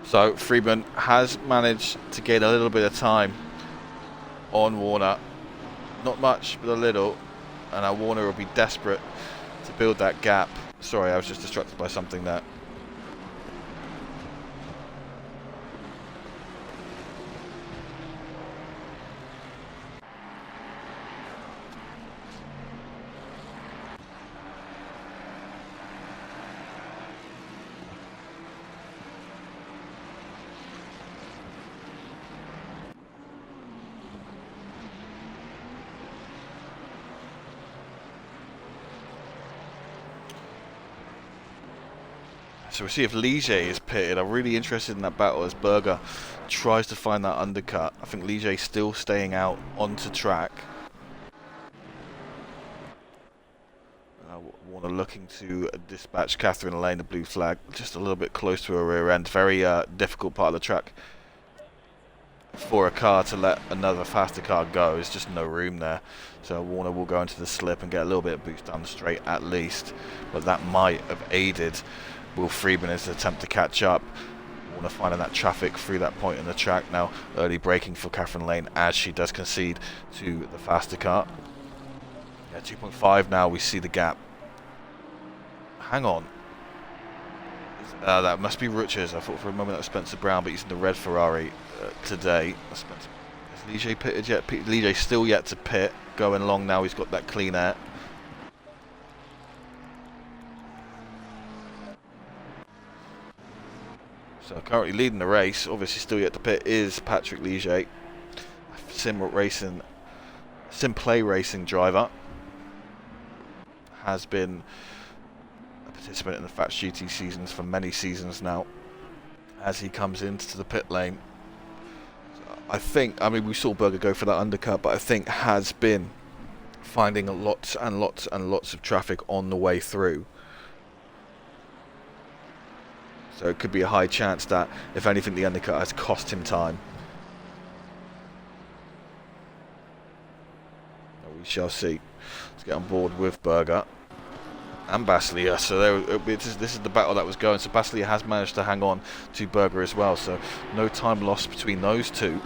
So Friedman has managed to gain a little bit of time on Warner. Not much, but a little. And now Warner will be desperate to build that gap. Sorry, I was just distracted by something there. So we'll see if Ligier is pitted. I'm really interested in that battle as Berger tries to find that undercut. I think Ligier still staying out onto track. Warner looking to dispatch Catherine Lane, the blue flag, just a little bit close to her rear end. Very difficult part of the track for a car to let another faster car go. There's just no room there. So Warner will go into the slip and get a little bit of boost down the straight at least. But that might have aided Will Friedman in his attempt to catch up. Warner finding that traffic through that point in the track now. Early braking for Catherine Lane as she does concede to the faster car. Yeah, 2.5 now. We see the gap. Hang on. That must be Rutsch's. I thought for a moment that was Spencer Brown, but he's in the red Ferrari today. Has Ligier pitted yet? Ligier still yet to pit. Going long now. He's got that clean air. So currently leading the race, obviously still yet to pit, is Patrick Ligier, sim play racing driver. Has been a participant in the Fats GT seasons for many seasons now. As he comes into the pit lane, I mean we saw Berger go for that undercut, but I think has been finding lots and lots and lots of traffic on the way through. So it could be a high chance that, if anything, the undercut has cost him time. We shall see. Let's get on board with Berger and Baslia. So this is the battle that was going. So Baslia has managed to hang on to Berger as well. So no time lost between those two.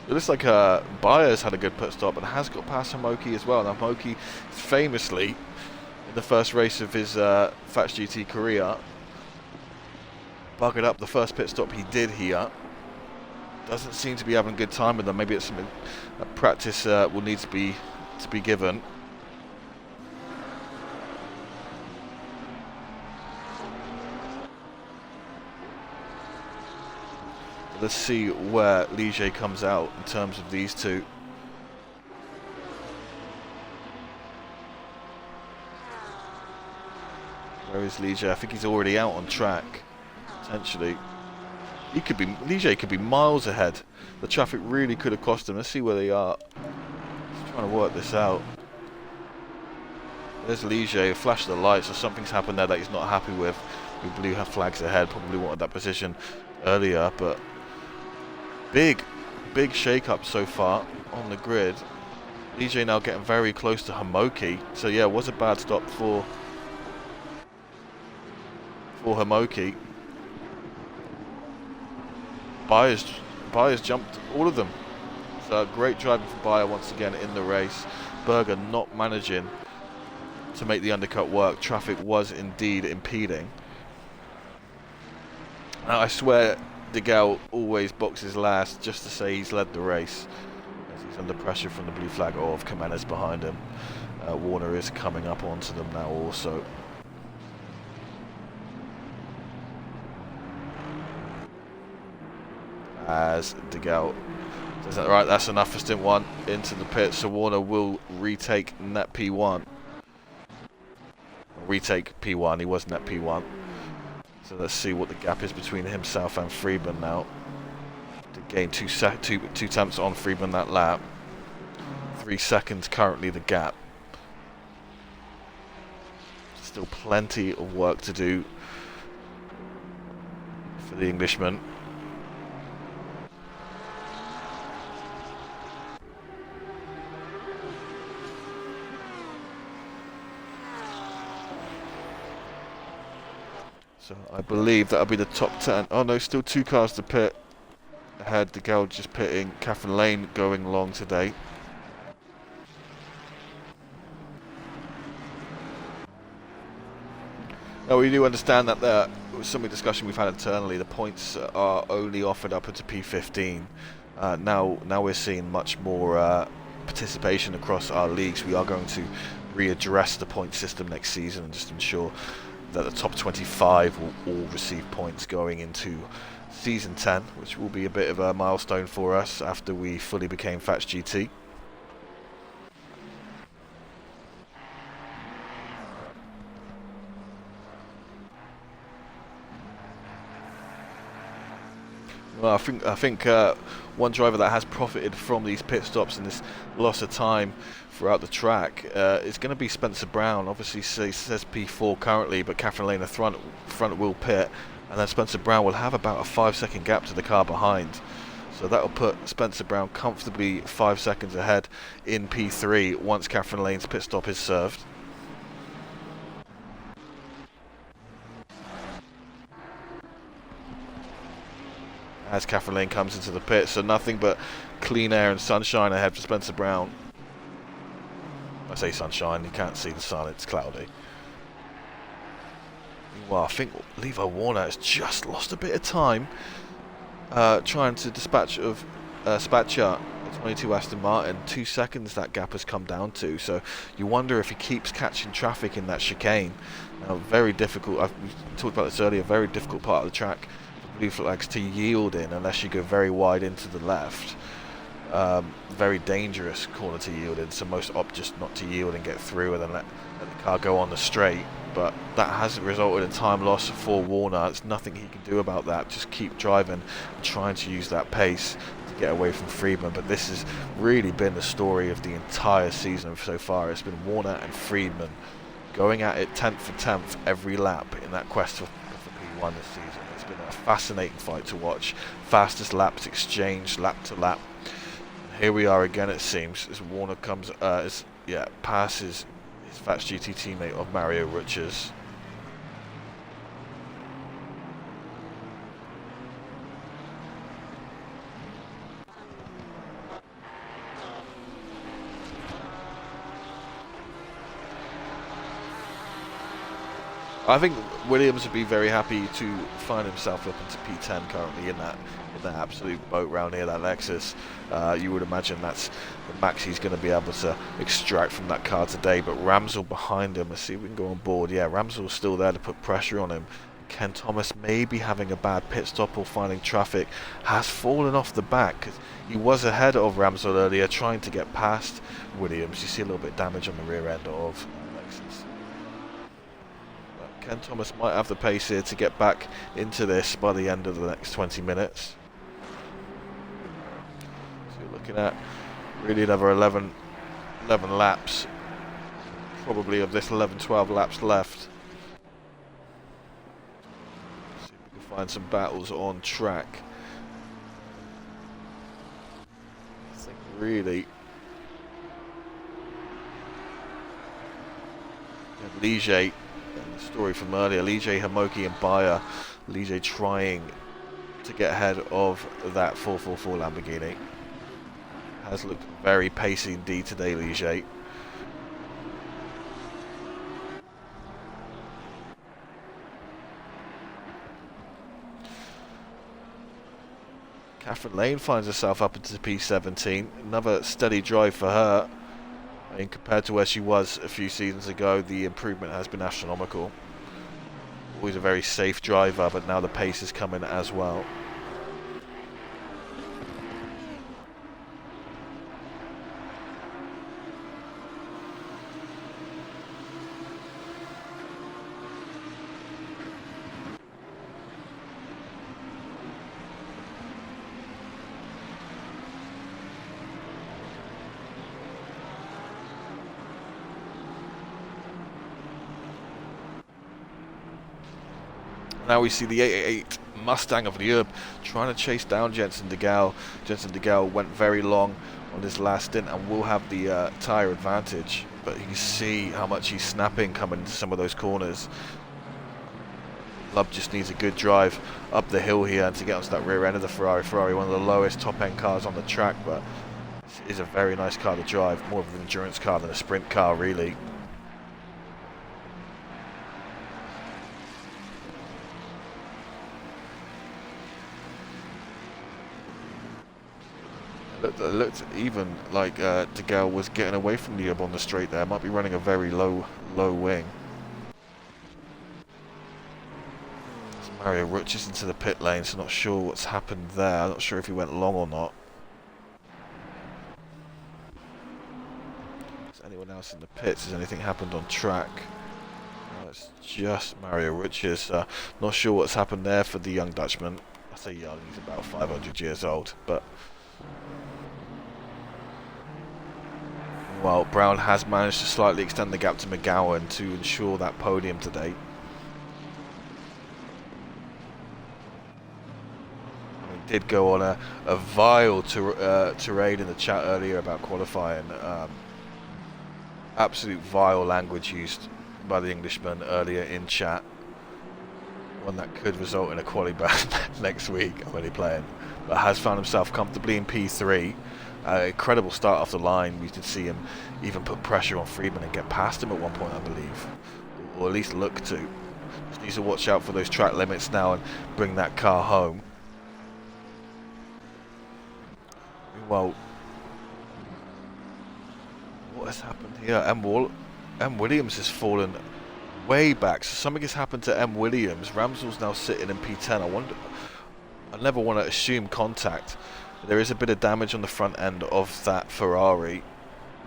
It looks like Bayer's had a good pit stop and has got past Homoki as well. Now Homoki famously, in the first race of his Fats GT career, buggered up the first pit stop he did here. Doesn't seem to be having a good time with them. Maybe it's something that practice will need to be given. Let's see where Ligier comes out in terms of these two. Where is Ligier? I think he's already out on track, potentially. Ligier could be miles ahead. The traffic really could have cost him. Let's see where they are. Just trying to work this out. There's Ligier, flash the lights, so something's happened there that he's not happy with. We blew her flags ahead, probably wanted that position earlier, but big shake-up so far on the grid. Ligier now getting very close to Hamoki, so yeah, it was a bad stop for Hamoki. Bayer's jumped all of them. So great driving for Bayer once again in the race. Berger not managing to make the undercut work. Traffic was indeed impeding. Now, I swear De Gaulle always boxes last just to say he's led the race, as he's under pressure from the blue flag of Jimenez behind him. Warner is coming up onto them now also. As De Gaulle says that, right, that's enough for stint 1 into the pit, so Warner will retake net P1. Retake P1, he was net P1. So let's see what the gap is between himself and Friedman now. To gain two tenths on Friedman that lap. 3 seconds currently the gap. Still plenty of work to do for the Englishman. So I believe that'll be the top 10. Oh no, still 2 cars to pit. Ahead, De Gaulle just pitting. Catherine Lane going long today. Now we do understand that there was some discussion we've had internally. The points are only offered up into P15. Now we're seeing much more participation across our leagues. We are going to readdress the point system next season and just ensure that the top 25 will all receive points going into season 10, which will be a bit of a milestone for us after we fully became Fats GT. Well, I think one driver that has profited from these pit stops and this loss of time throughout the track is going to be Spencer Brown. Obviously, he says P4 currently, but Catherine Lane front will pit, and then Spencer Brown will have about a 5-second gap to the car behind. So that will put Spencer Brown comfortably 5 seconds ahead in P3 once Catherine Lane's pit stop is served. As Catherine Lane comes into the pit, so nothing but clean air and sunshine ahead for Spencer Brown. I say sunshine, you can't see the sun, it's cloudy. Meanwhile, I think Levi Warner has just lost a bit of time trying to dispatch of Spatcher, 22 Aston Martin. 2 seconds that gap has come down to, so you wonder if he keeps catching traffic in that chicane. Now, very difficult, we talked about this earlier, very difficult part of the track for blue flags to yield in unless you go very wide into the left. Very dangerous corner to yield in, so most opt just not to yield and get through and then let the car go on the straight. But that hasn't resulted in time loss for Warner. There's nothing he can do about that. Just keep driving and trying to use that pace to get away from Friedman. But this has really been the story of the entire season so far. It's been Warner and Friedman going at it 10th for 10th every lap in that quest for P1 this season. It's been a fascinating fight to watch. Fastest laps exchanged lap to lap. Here we are again, it seems, as Warner comes, passes his Fats GT teammate of Mario Rutschers. I think Williams would be very happy to find himself up into P10 currently in that absolute boat round here, that Lexus. You would imagine that's the max he's going to be able to extract from that car today. But Ramsell behind him, let's see if we can go on board. Yeah, Ramsell's still there to put pressure on him. Ken Thomas may be having a bad pit stop or finding traffic, has fallen off the back because he was ahead of Ramsell earlier trying to get past Williams. You see a little bit of damage on the rear end of Lexus. Ken Thomas might have the pace here to get back into this by the end of the next 20 minutes. So you're looking at really another 11 laps, probably of this 11-12 laps left. See if we can find some battles on track. I think really Ligier, and the story from earlier, Ligier, Hamoki and Bayer. Ligier trying to get ahead of that 444 Lamborghini. Has looked very pacey indeed today, Ligier. Catherine Lane finds herself up into the P17. Another steady drive for her. I mean, compared to where she was a few seasons ago, the improvement has been astronomical. Always a very safe driver, but now the pace is coming as well. Now we see the 888 Mustang of Lieb trying to chase down Jensen de Gaulle. Jensen de Gaulle went very long on his last stint and will have the tyre advantage. But you can see how much he's snapping coming into some of those corners. Lieb just needs a good drive up the hill here and to get onto that rear end of the Ferrari. Ferrari, one of the lowest top-end cars on the track, but it is a very nice car to drive. More of an endurance car than a sprint car, really. It looked even like de Gaulle was getting away from Lieb on the straight there. Might be running a very low wing. So Mario Rutsch into the pit lane, so not sure what's happened there. Not sure if he went long or not. Is anyone else in the pits? Has anything happened on track? No, it's just Mario Rutsch. Not sure what's happened there for the young Dutchman. I say young, he's about 500 years old, but well, Brown has managed to slightly extend the gap to McGowan to ensure that podium today. He did go on a vile tirade in the chat earlier about qualifying. Absolute vile language used by the Englishman earlier in chat. One that could result in a quali ban next week when he's playing. But has found himself comfortably in P3. Incredible start off the line. We did see him even put pressure on Friedman and get past him at one point, I believe, or at least look to. Just needs to watch out for those track limits now and bring that car home. Well, what has happened here? M. Williams has fallen way back, so something has happened to M. Williams. Ramsell's now sitting in P10. I never want to assume contact. There is a bit of damage on the front end of that Ferrari.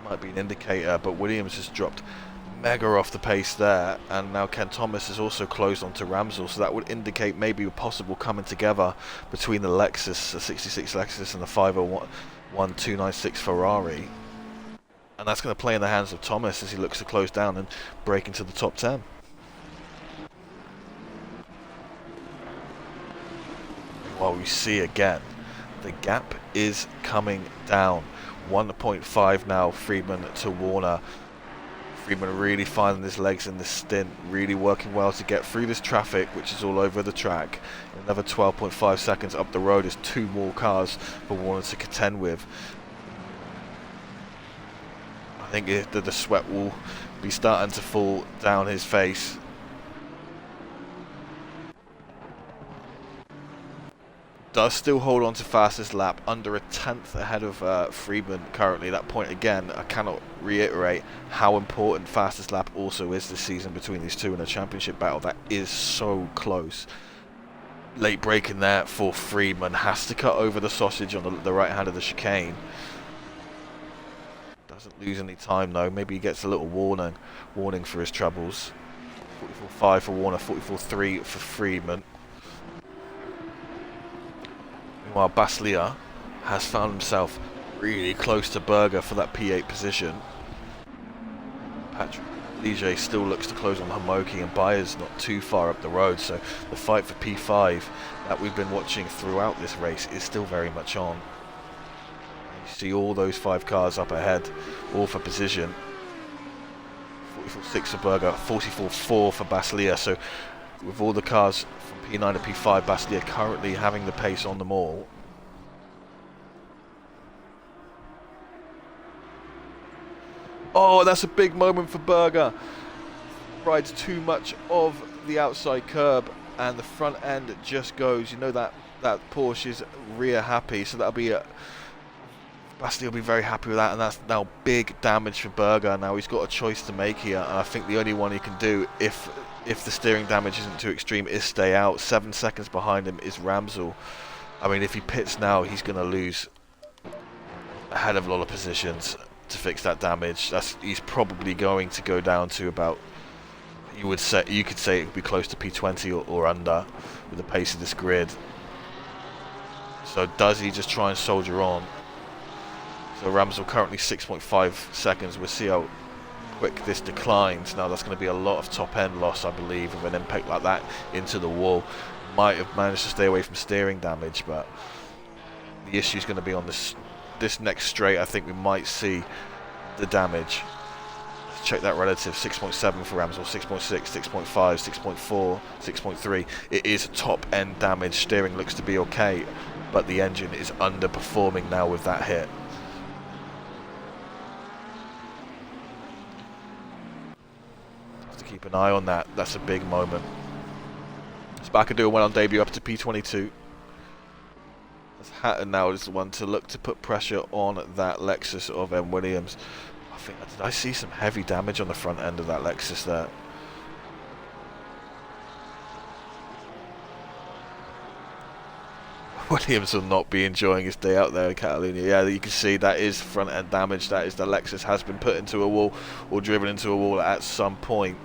Might be an indicator, but Williams has dropped mega off the pace there, and now Ken Thomas has also closed onto Ramsell, so that would indicate maybe a possible coming together between the Lexus, the 66 Lexus, and the 501 296 Ferrari. And that's going to play in the hands of Thomas as he looks to close down and break into the top 10. While we see again, the gap is coming down. 1.5 now, Friedman to Warner. Friedman really finding his legs in this stint, really working well to get through this traffic, which is all over the track. Another 12.5 seconds up the road is 2 more cars for Warner to contend with. I think the sweat will be starting to fall down his face. Does still hold on to fastest lap, under a tenth ahead of Friedman currently. That point again, I cannot reiterate how important fastest lap also is this season between these two in a championship battle. That is so close. Late braking there for Friedman, has to cut over the sausage on the right hand of the chicane. Doesn't lose any time though. Maybe he gets a little warning for his troubles. 44.5 for Warner, 44.3 for Freeman. Meanwhile, Baslia has found himself really close to Berger for that P8 position. Patrick Ligier still looks to close on Homoki, and Bayer's not too far up the road, so the fight for P5 that we've been watching throughout this race is still very much on. You see all those 5 cars up ahead, all for position. 44.6 for Berger, 44.4 for Baslia, so with all the cars from P9 to P5, Baslia currently having the pace on them all. Oh, that's a big moment for Berger. Rides too much of the outside curb and the front end just goes. You know that Porsche is rear happy, so that'll be Bastia will be very happy with that, and that's now big damage for Berger. Now he's got a choice to make here, and I think the only one he can do if the steering damage isn't too extreme is stay out. 7 seconds behind him is Ramsel. I mean, if he pits now, he's going to lose a hell of a lot of positions to fix that damage. He's probably going to go down to about, you could say it would be close to P20 or under with the pace of this grid. So does he just try and soldier on? So Ramsel currently 6.5 seconds. We'll see how quick this declines. Now that's going to be a lot of top end loss, I believe, with an impact like that into the wall. Might have managed to stay away from steering damage, but the issue is going to be on this next straight. I think we might see the damage. Let's check that relative. 6.7 for Ramsel, 6.6, 6.5, 6.4, 6.3. It is top end damage. Steering looks to be okay, but the engine is underperforming now with that hit. Have to keep an eye on that. That's a big moment. Barcalona went on debut up to P22. Hatton now is the one to look to put pressure on that Lexus of M. Williams. Did I see some heavy damage on the front end of that Lexus there? Williams will not be enjoying his day out there in Catalonia. Yeah, you can see that is front end damage. That is the Lexus has been put into a wall or driven into a wall at some point.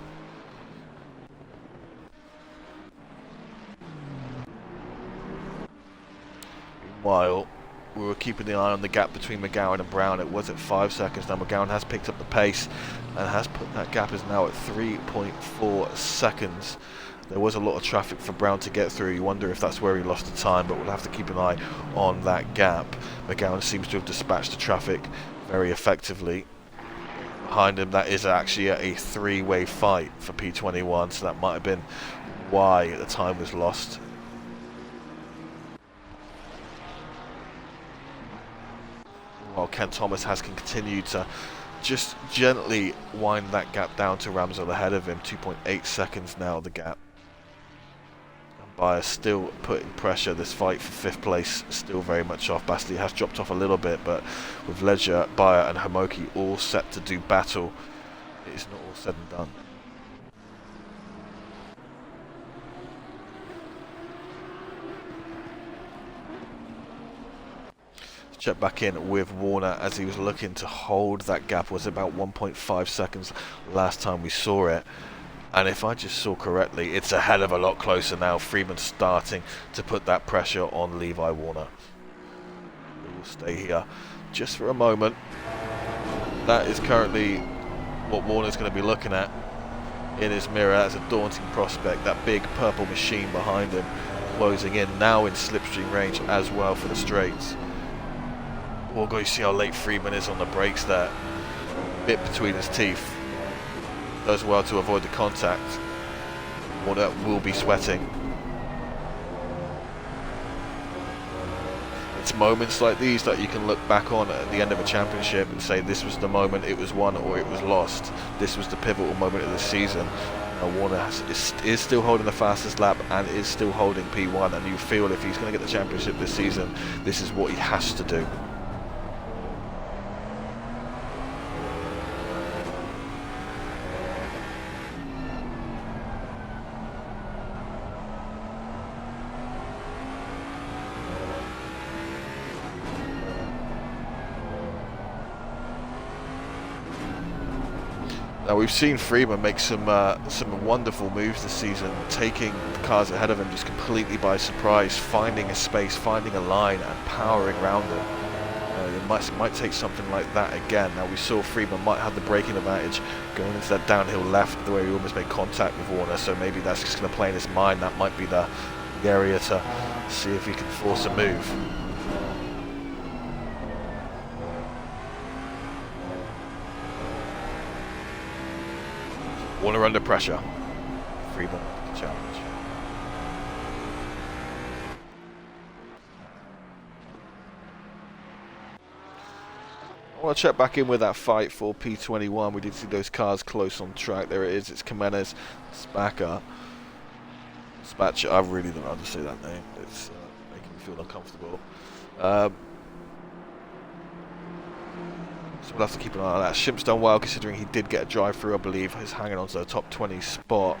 While we were keeping the eye on the gap between McGowan and Brown, it was at 5 seconds. Now McGowan has picked up the pace and has put that gap is now at 3.4 seconds. There was a lot of traffic for Brown to get through. You wonder if that's where he lost the time, but we'll have to keep an eye on that gap. McGowan seems to have dispatched the traffic very effectively. Behind him, that is actually a 3-way fight for P21, so that might have been why the time was lost. While Ken Thomas has continued to just gently wind that gap down to Ramsel ahead of him. 2.8 seconds now, the gap. And Bayer still putting pressure. This fight for 5th place still very much off. Bastia has dropped off a little bit, but with Ledger, Bayer and Homoki all set to do battle, it is not all said and done. Check back in with Warner as he was looking to hold that gap. Was about 1.5 seconds last time we saw it, and if I just saw correctly, it's a hell of a lot closer now. Freeman starting to put that pressure on Levi Warner. We will stay here just for a moment. That is currently what Warner's going to be looking at in his mirror. That's a daunting prospect. That big purple machine behind him closing in now in slipstream range as well for the straights. We'll go see how late Freeman is on the brakes there. Bit between his teeth. Does well to avoid the contact. Warner will be sweating. It's moments like these that you can look back on at the end of a championship and say this was the moment it was won or it was lost. This was the pivotal moment of the season. Warner is still holding the fastest lap and is still holding P1, and you feel if he's going to get the championship this season, this is what he has to do. Now we've seen Freeman make some wonderful moves this season, taking the cars ahead of him just completely by surprise, finding a space, finding a line, and powering around them. It might take something like that again. Now we saw Freeman might have the braking advantage going into that downhill left, the way he almost made contact with Warner. So maybe that's just going to play in his mind. That might be the area to see if he can force a move. Warner under pressure. Freeman challenge. I want to check back in with that fight for P21. We did see those cars close on track. There it is. It's Jimenez, Spacker. Spatcher. I really don't know how to say that name. It's making me feel uncomfortable. So we'll have to keep an eye on that. Shimp's done well considering he did get a drive through, I believe. He's hanging on to the top 20 spot.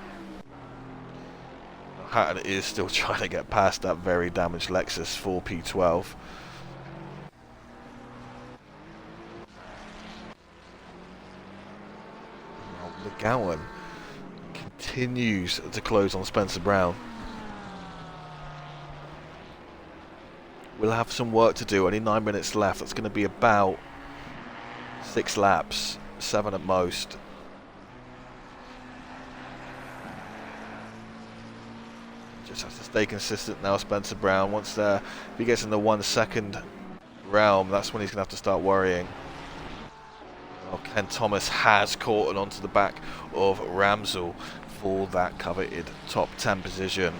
Hatton is still trying to get past that very damaged Lexus for P12. McGowan continues to close on Spencer Brown. We'll have some work to do. Only 9 minutes left. That's going to be about 6 laps, 7 at most. Just has to stay consistent now, Spencer Brown. Once if he gets in the 1 second realm, that's when he's going to have to start worrying. Oh, Ken Thomas has caught onto the back of Ramsell for that coveted top 10 position.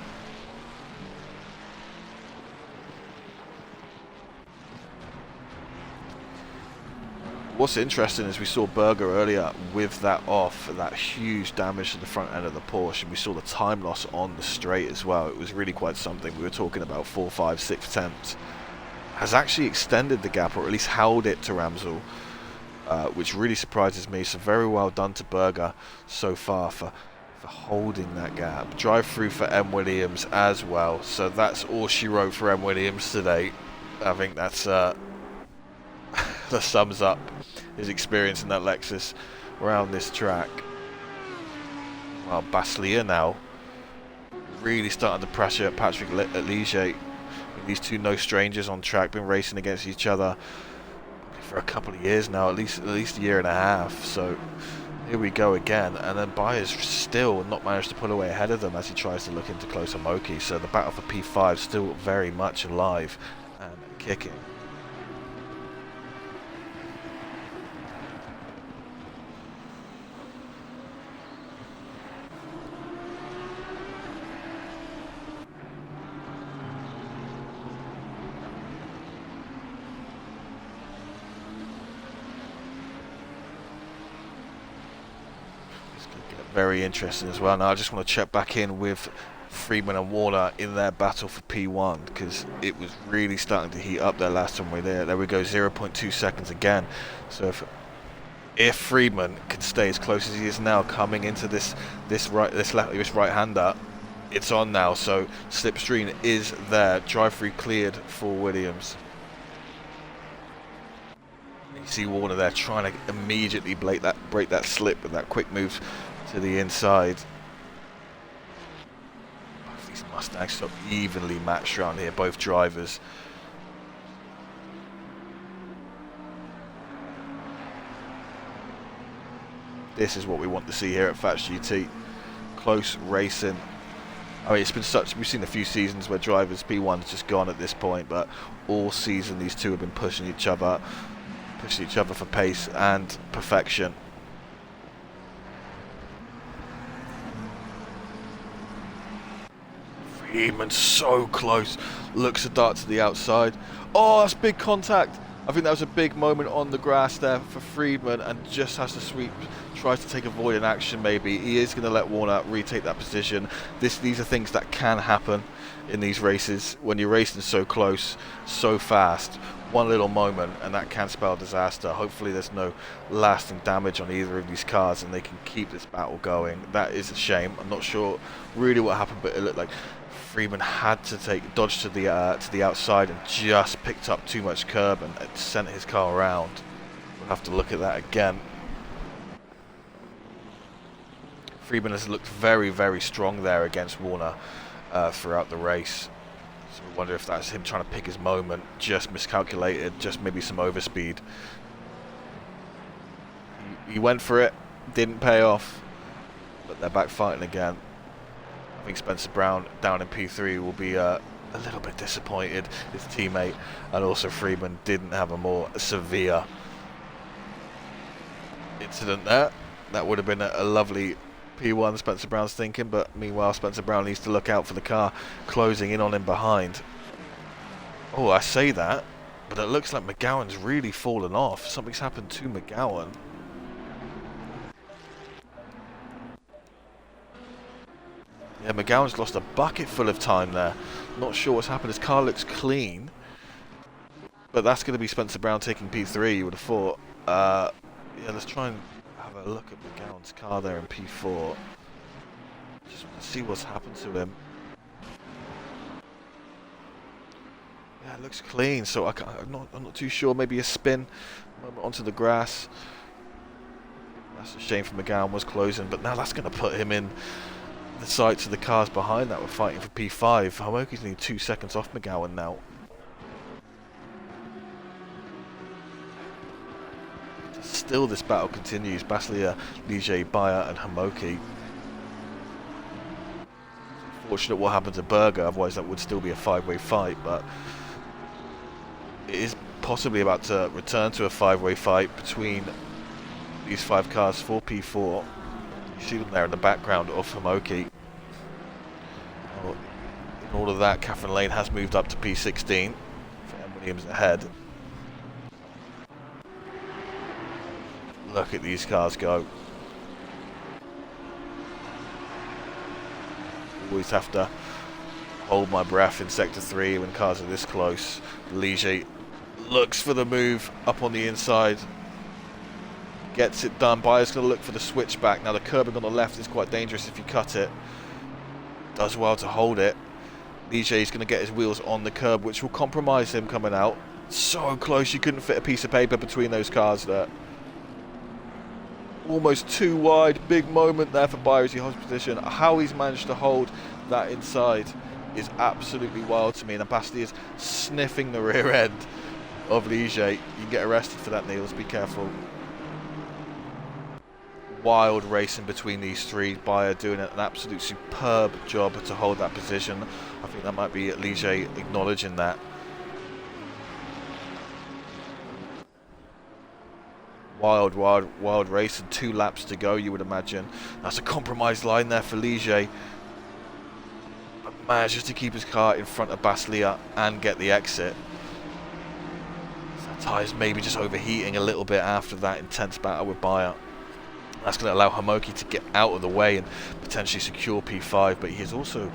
What's interesting is we saw Berger earlier with that off, that huge damage to the front end of the Porsche, and we saw the time loss on the straight as well. It was really quite something. We were talking about 4, 5, 6 tenths. Has actually extended the gap, or at least held it to Ramsell. Which really surprises me. So very well done to Berger so far for holding that gap. Drive through for M. Williams as well. So that's all she wrote for M. Williams today. I think that's that sums up his experience in that Lexus around this track. Well, Baslier now really starting to pressure Patrick Ligier. These two no strangers on track, been racing against each other for a couple of years now, at least a year and a half. So here we go again, and then Bayer's still not managed to pull away ahead of them as he tries to look into closer Moki. So the battle for P5 still very much alive and kicking. Very interesting as well. Now I just want to check back in with Freeman and Warner in their battle for P1, because it was really starting to heat up there last time we were there. There we go, 0.2 seconds again. So if Freeman can stay as close as he is now coming into this right-hander, it's on now. So slipstream is there. Drive through cleared for Williams. You see Warner there trying to immediately break that slip with that quick move to the inside. Both these Mustangs so evenly matched around here, both drivers. This is what we want to see here at Fats GT. Close racing. I mean, it's been we've seen a few seasons where drivers, P1's just gone at this point, but all season these two have been pushing each other for pace and perfection. Freeman so close, looks to dart to the outside. Oh, that's big contact. I think that was a big moment on the grass there for Freeman, and just has to sweep, tries to take avoiding action maybe. He is going to let Warner retake that position. These are things that can happen in these races when you're racing so close, so fast. One little moment and that can spell disaster. Hopefully there's no lasting damage on either of these cars and they can keep this battle going. That is a shame. I'm not sure really what happened, but it looked like Freeman had to dodge to the outside and just picked up too much curb and sent his car around. We'll have to look at that again. Freeman has looked very, very strong there against Warner throughout the race. So we wonder if that's him trying to pick his moment, just miscalculated, just maybe some overspeed. He went for it, didn't pay off, but they're back fighting again. I think Spencer Brown down in P3 will be a little bit disappointed. His teammate and also Freeman didn't have a more severe incident there. That would have been a lovely P1, Spencer Brown's thinking, but meanwhile Spencer Brown needs to look out for the car closing in on him behind. Oh, I say that, but it looks like McGowan's really fallen off. Something's happened to McGowan. Yeah, McGowan's lost a bucket full of time there. Not sure what's happened. His car looks clean, but that's going to be Spencer Brown taking P3, you would have thought. Yeah, let's try and have a look at McGowan's car there in P4. Just want to see what's happened to him. Yeah, it looks clean, so I'm not too sure. Maybe a spin moment onto the grass. That's a shame for McGowan, was closing, but now that's going to put him in the sights of the cars behind that were fighting for P5. Homoki's nearly 2 seconds off McGowan now. Still this battle continues. Baslia, Ligier, Bayer and Homoki. Fortunate what happened to Berger, otherwise that would still be a 5-way fight, but it is possibly about to return to a 5-way fight between these 5 cars for P4. You see them there in the background of Homoki. Well, in all of that, Catherine Lane has moved up to P16 for M. Williams ahead. Look at these cars go. Always have to hold my breath in Sector 3 when cars are this close. Ligier looks for the move up on the inside. Gets it done. Bayer's going to look for the switchback. Now the curbing on the left is quite dangerous if you cut it. Does well to hold it. Ligier is going to get his wheels on the curb, which will compromise him coming out. So close, you couldn't fit a piece of paper between those cars there. Almost too wide. Big moment there for Bayer as he holds position. How he's managed to hold that inside is absolutely wild to me. And Bastia is sniffing the rear end of Ligier. You can get arrested for that, Niels. Be careful. Wild racing between these three. Bayer doing an absolute superb job to hold that position. I think that might be Ligier acknowledging that. Wild race and 2 laps to go, you would imagine. That's a compromised line there for Ligier. But manages to keep his car in front of Baslia and get the exit. So tyres maybe just overheating a little bit after that intense battle with Bayer. That's going to allow Homoki to get out of the way and potentially secure P5, but he has also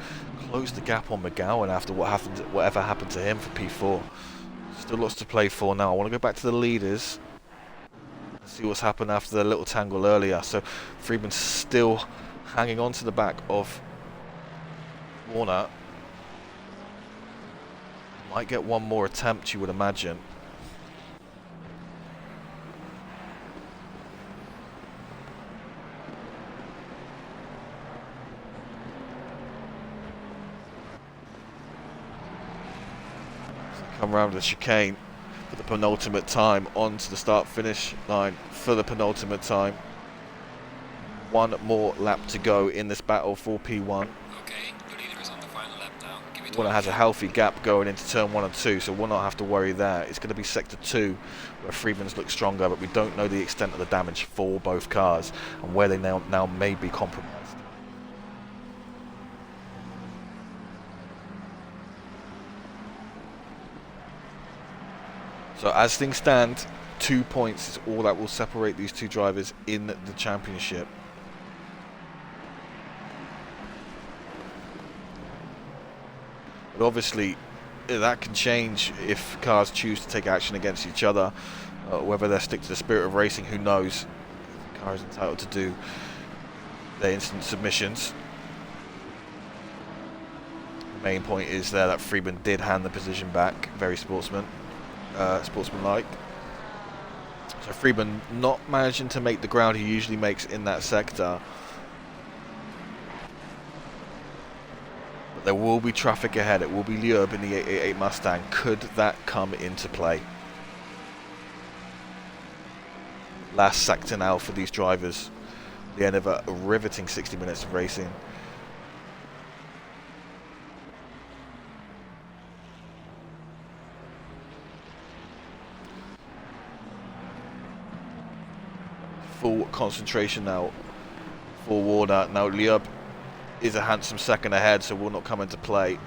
closed the gap on McGowan after whatever happened to him for P4. Still lots to play for now. I want to go back to the leaders. See what's happened after the little tangle earlier. So Freeman's still hanging on to the back of Warner. Might get one more attempt, you would imagine. So come round the chicane for the penultimate time, onto the start-finish line for the penultimate time. One more lap to go in this battle for P1. Okay, the leader is on the final lap now. Warner has a healthy gap going into turn 1 and 2, so we'll not have to worry there. It's going to be Sector 2 where Freeman's look stronger, but we don't know the extent of the damage for both cars and where they now may be compromised. So as things stand, 2 points is all that will separate these two drivers in the championship. But obviously that can change if cars choose to take action against each other. Whether they stick to the spirit of racing, who knows. The car is entitled to do their instant submissions. The main point is there that Freeman did hand the position back, very sportsmanlike. So Freeman not managing to make the ground he usually makes in that sector. there will be traffic ahead. It will be Lieb in the 888 Mustang. Could that come into play? Last sector now for these drivers. The end of a riveting 60 minutes of racing. Full concentration now for Warner. Now Lieb is a handsome second ahead, so will not come into play.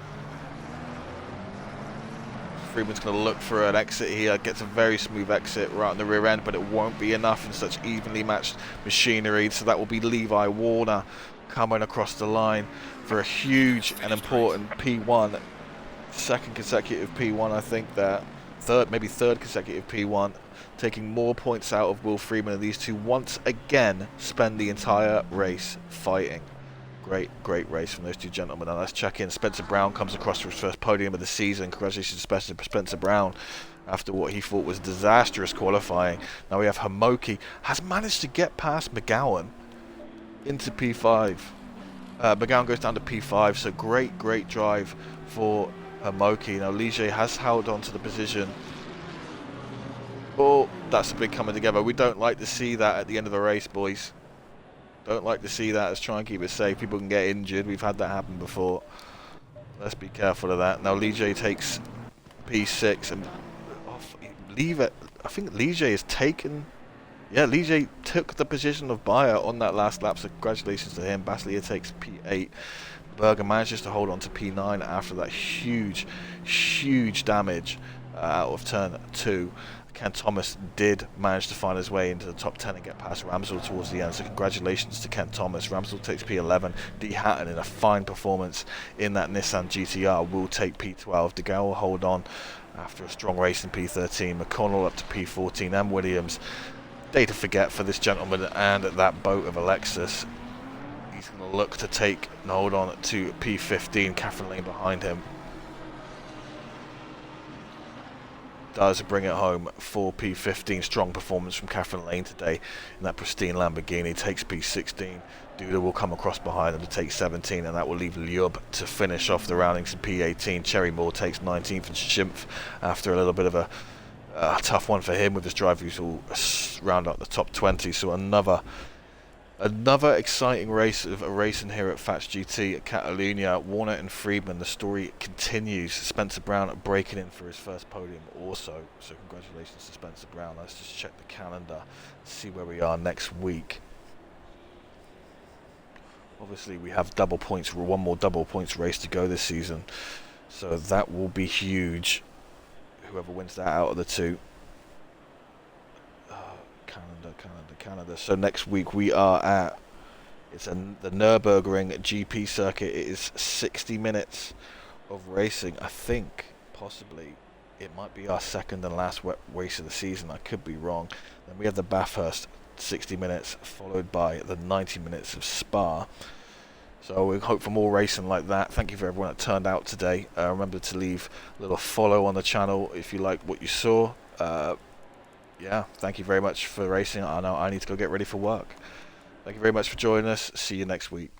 Freeman's going to look for an exit here, gets a very smooth exit right on the rear end, but it won't be enough in such evenly matched machinery, so that will be Levi Warner coming across the line for a huge and important P1, second consecutive P1 I think there, maybe third consecutive P1, taking more points out of Will Freeman, and these two once again spend the entire race fighting. Great race from those two gentlemen. Now let's check in. Spencer Brown comes across for his first podium of the season. Congratulations to Spencer Brown after what he thought was disastrous qualifying. Now we have Hamoki, has managed to get past McGowan into P5. McGowan goes down to P5, so great drive for Hamoki. Now Ligier has held on to the position. Oh, that's a big coming together. We don't like to see that at the end of the race, boys. Don't like to see that. Let's try and keep it safe. People can get injured. We've had that happen before. Let's be careful of that. Now Ligier takes P6 and leave it. I think Ligier has taken. Yeah, Ligier took the position of Bayer on that last lap. So congratulations to him. Baslier takes P8. Berger manages to hold on to P9 after that huge damage out of turn 2. Ken Thomas did manage to find his way into the top 10 and get past Ramsell towards the end, so congratulations to Ken Thomas. Ramsell takes P11. D. Hatton, in a fine performance in that Nissan GTR, will take P12. De Gaulle will hold on after a strong race in P13. McConnell up to P14. M. Williams, day to forget for this gentleman and that boat of a Lexus. He's going to look to take and hold on to P15. Catherine Lane behind him does bring it home for P15. Strong performance from Catherine Lane today in that pristine Lamborghini. Takes P16. Duda will come across behind them to take 17, and that will leave Lieb to finish off the roundings in P18. Cherry Moore takes 19th, and Schimpf, after a little bit of a tough one for him with his drive, will round up the top 20. So another exciting race of a racing here at Fats GT at Catalunya. Warner and Friedman, the story continues. Spencer Brown breaking in for his first podium also, so congratulations to Spencer Brown. Let's just check the calendar, see where we are next week. Obviously we have double points, one more double points race to go this season, so that will be huge, whoever wins that out of the two. Canada. So next week we are at the Nürburgring GP circuit. It is 60 minutes of racing. I think possibly it might be our second and last race of the season. I could be wrong. Then we have the Bathurst 60 minutes, followed by the 90 minutes of Spa. So we hope for more racing like that. Thank you for everyone that turned out today. Remember to leave a little follow on the channel if you like what you saw. Yeah, thank you very much for racing. I know I need to go get ready for work. Thank you very much for joining us. See you next week.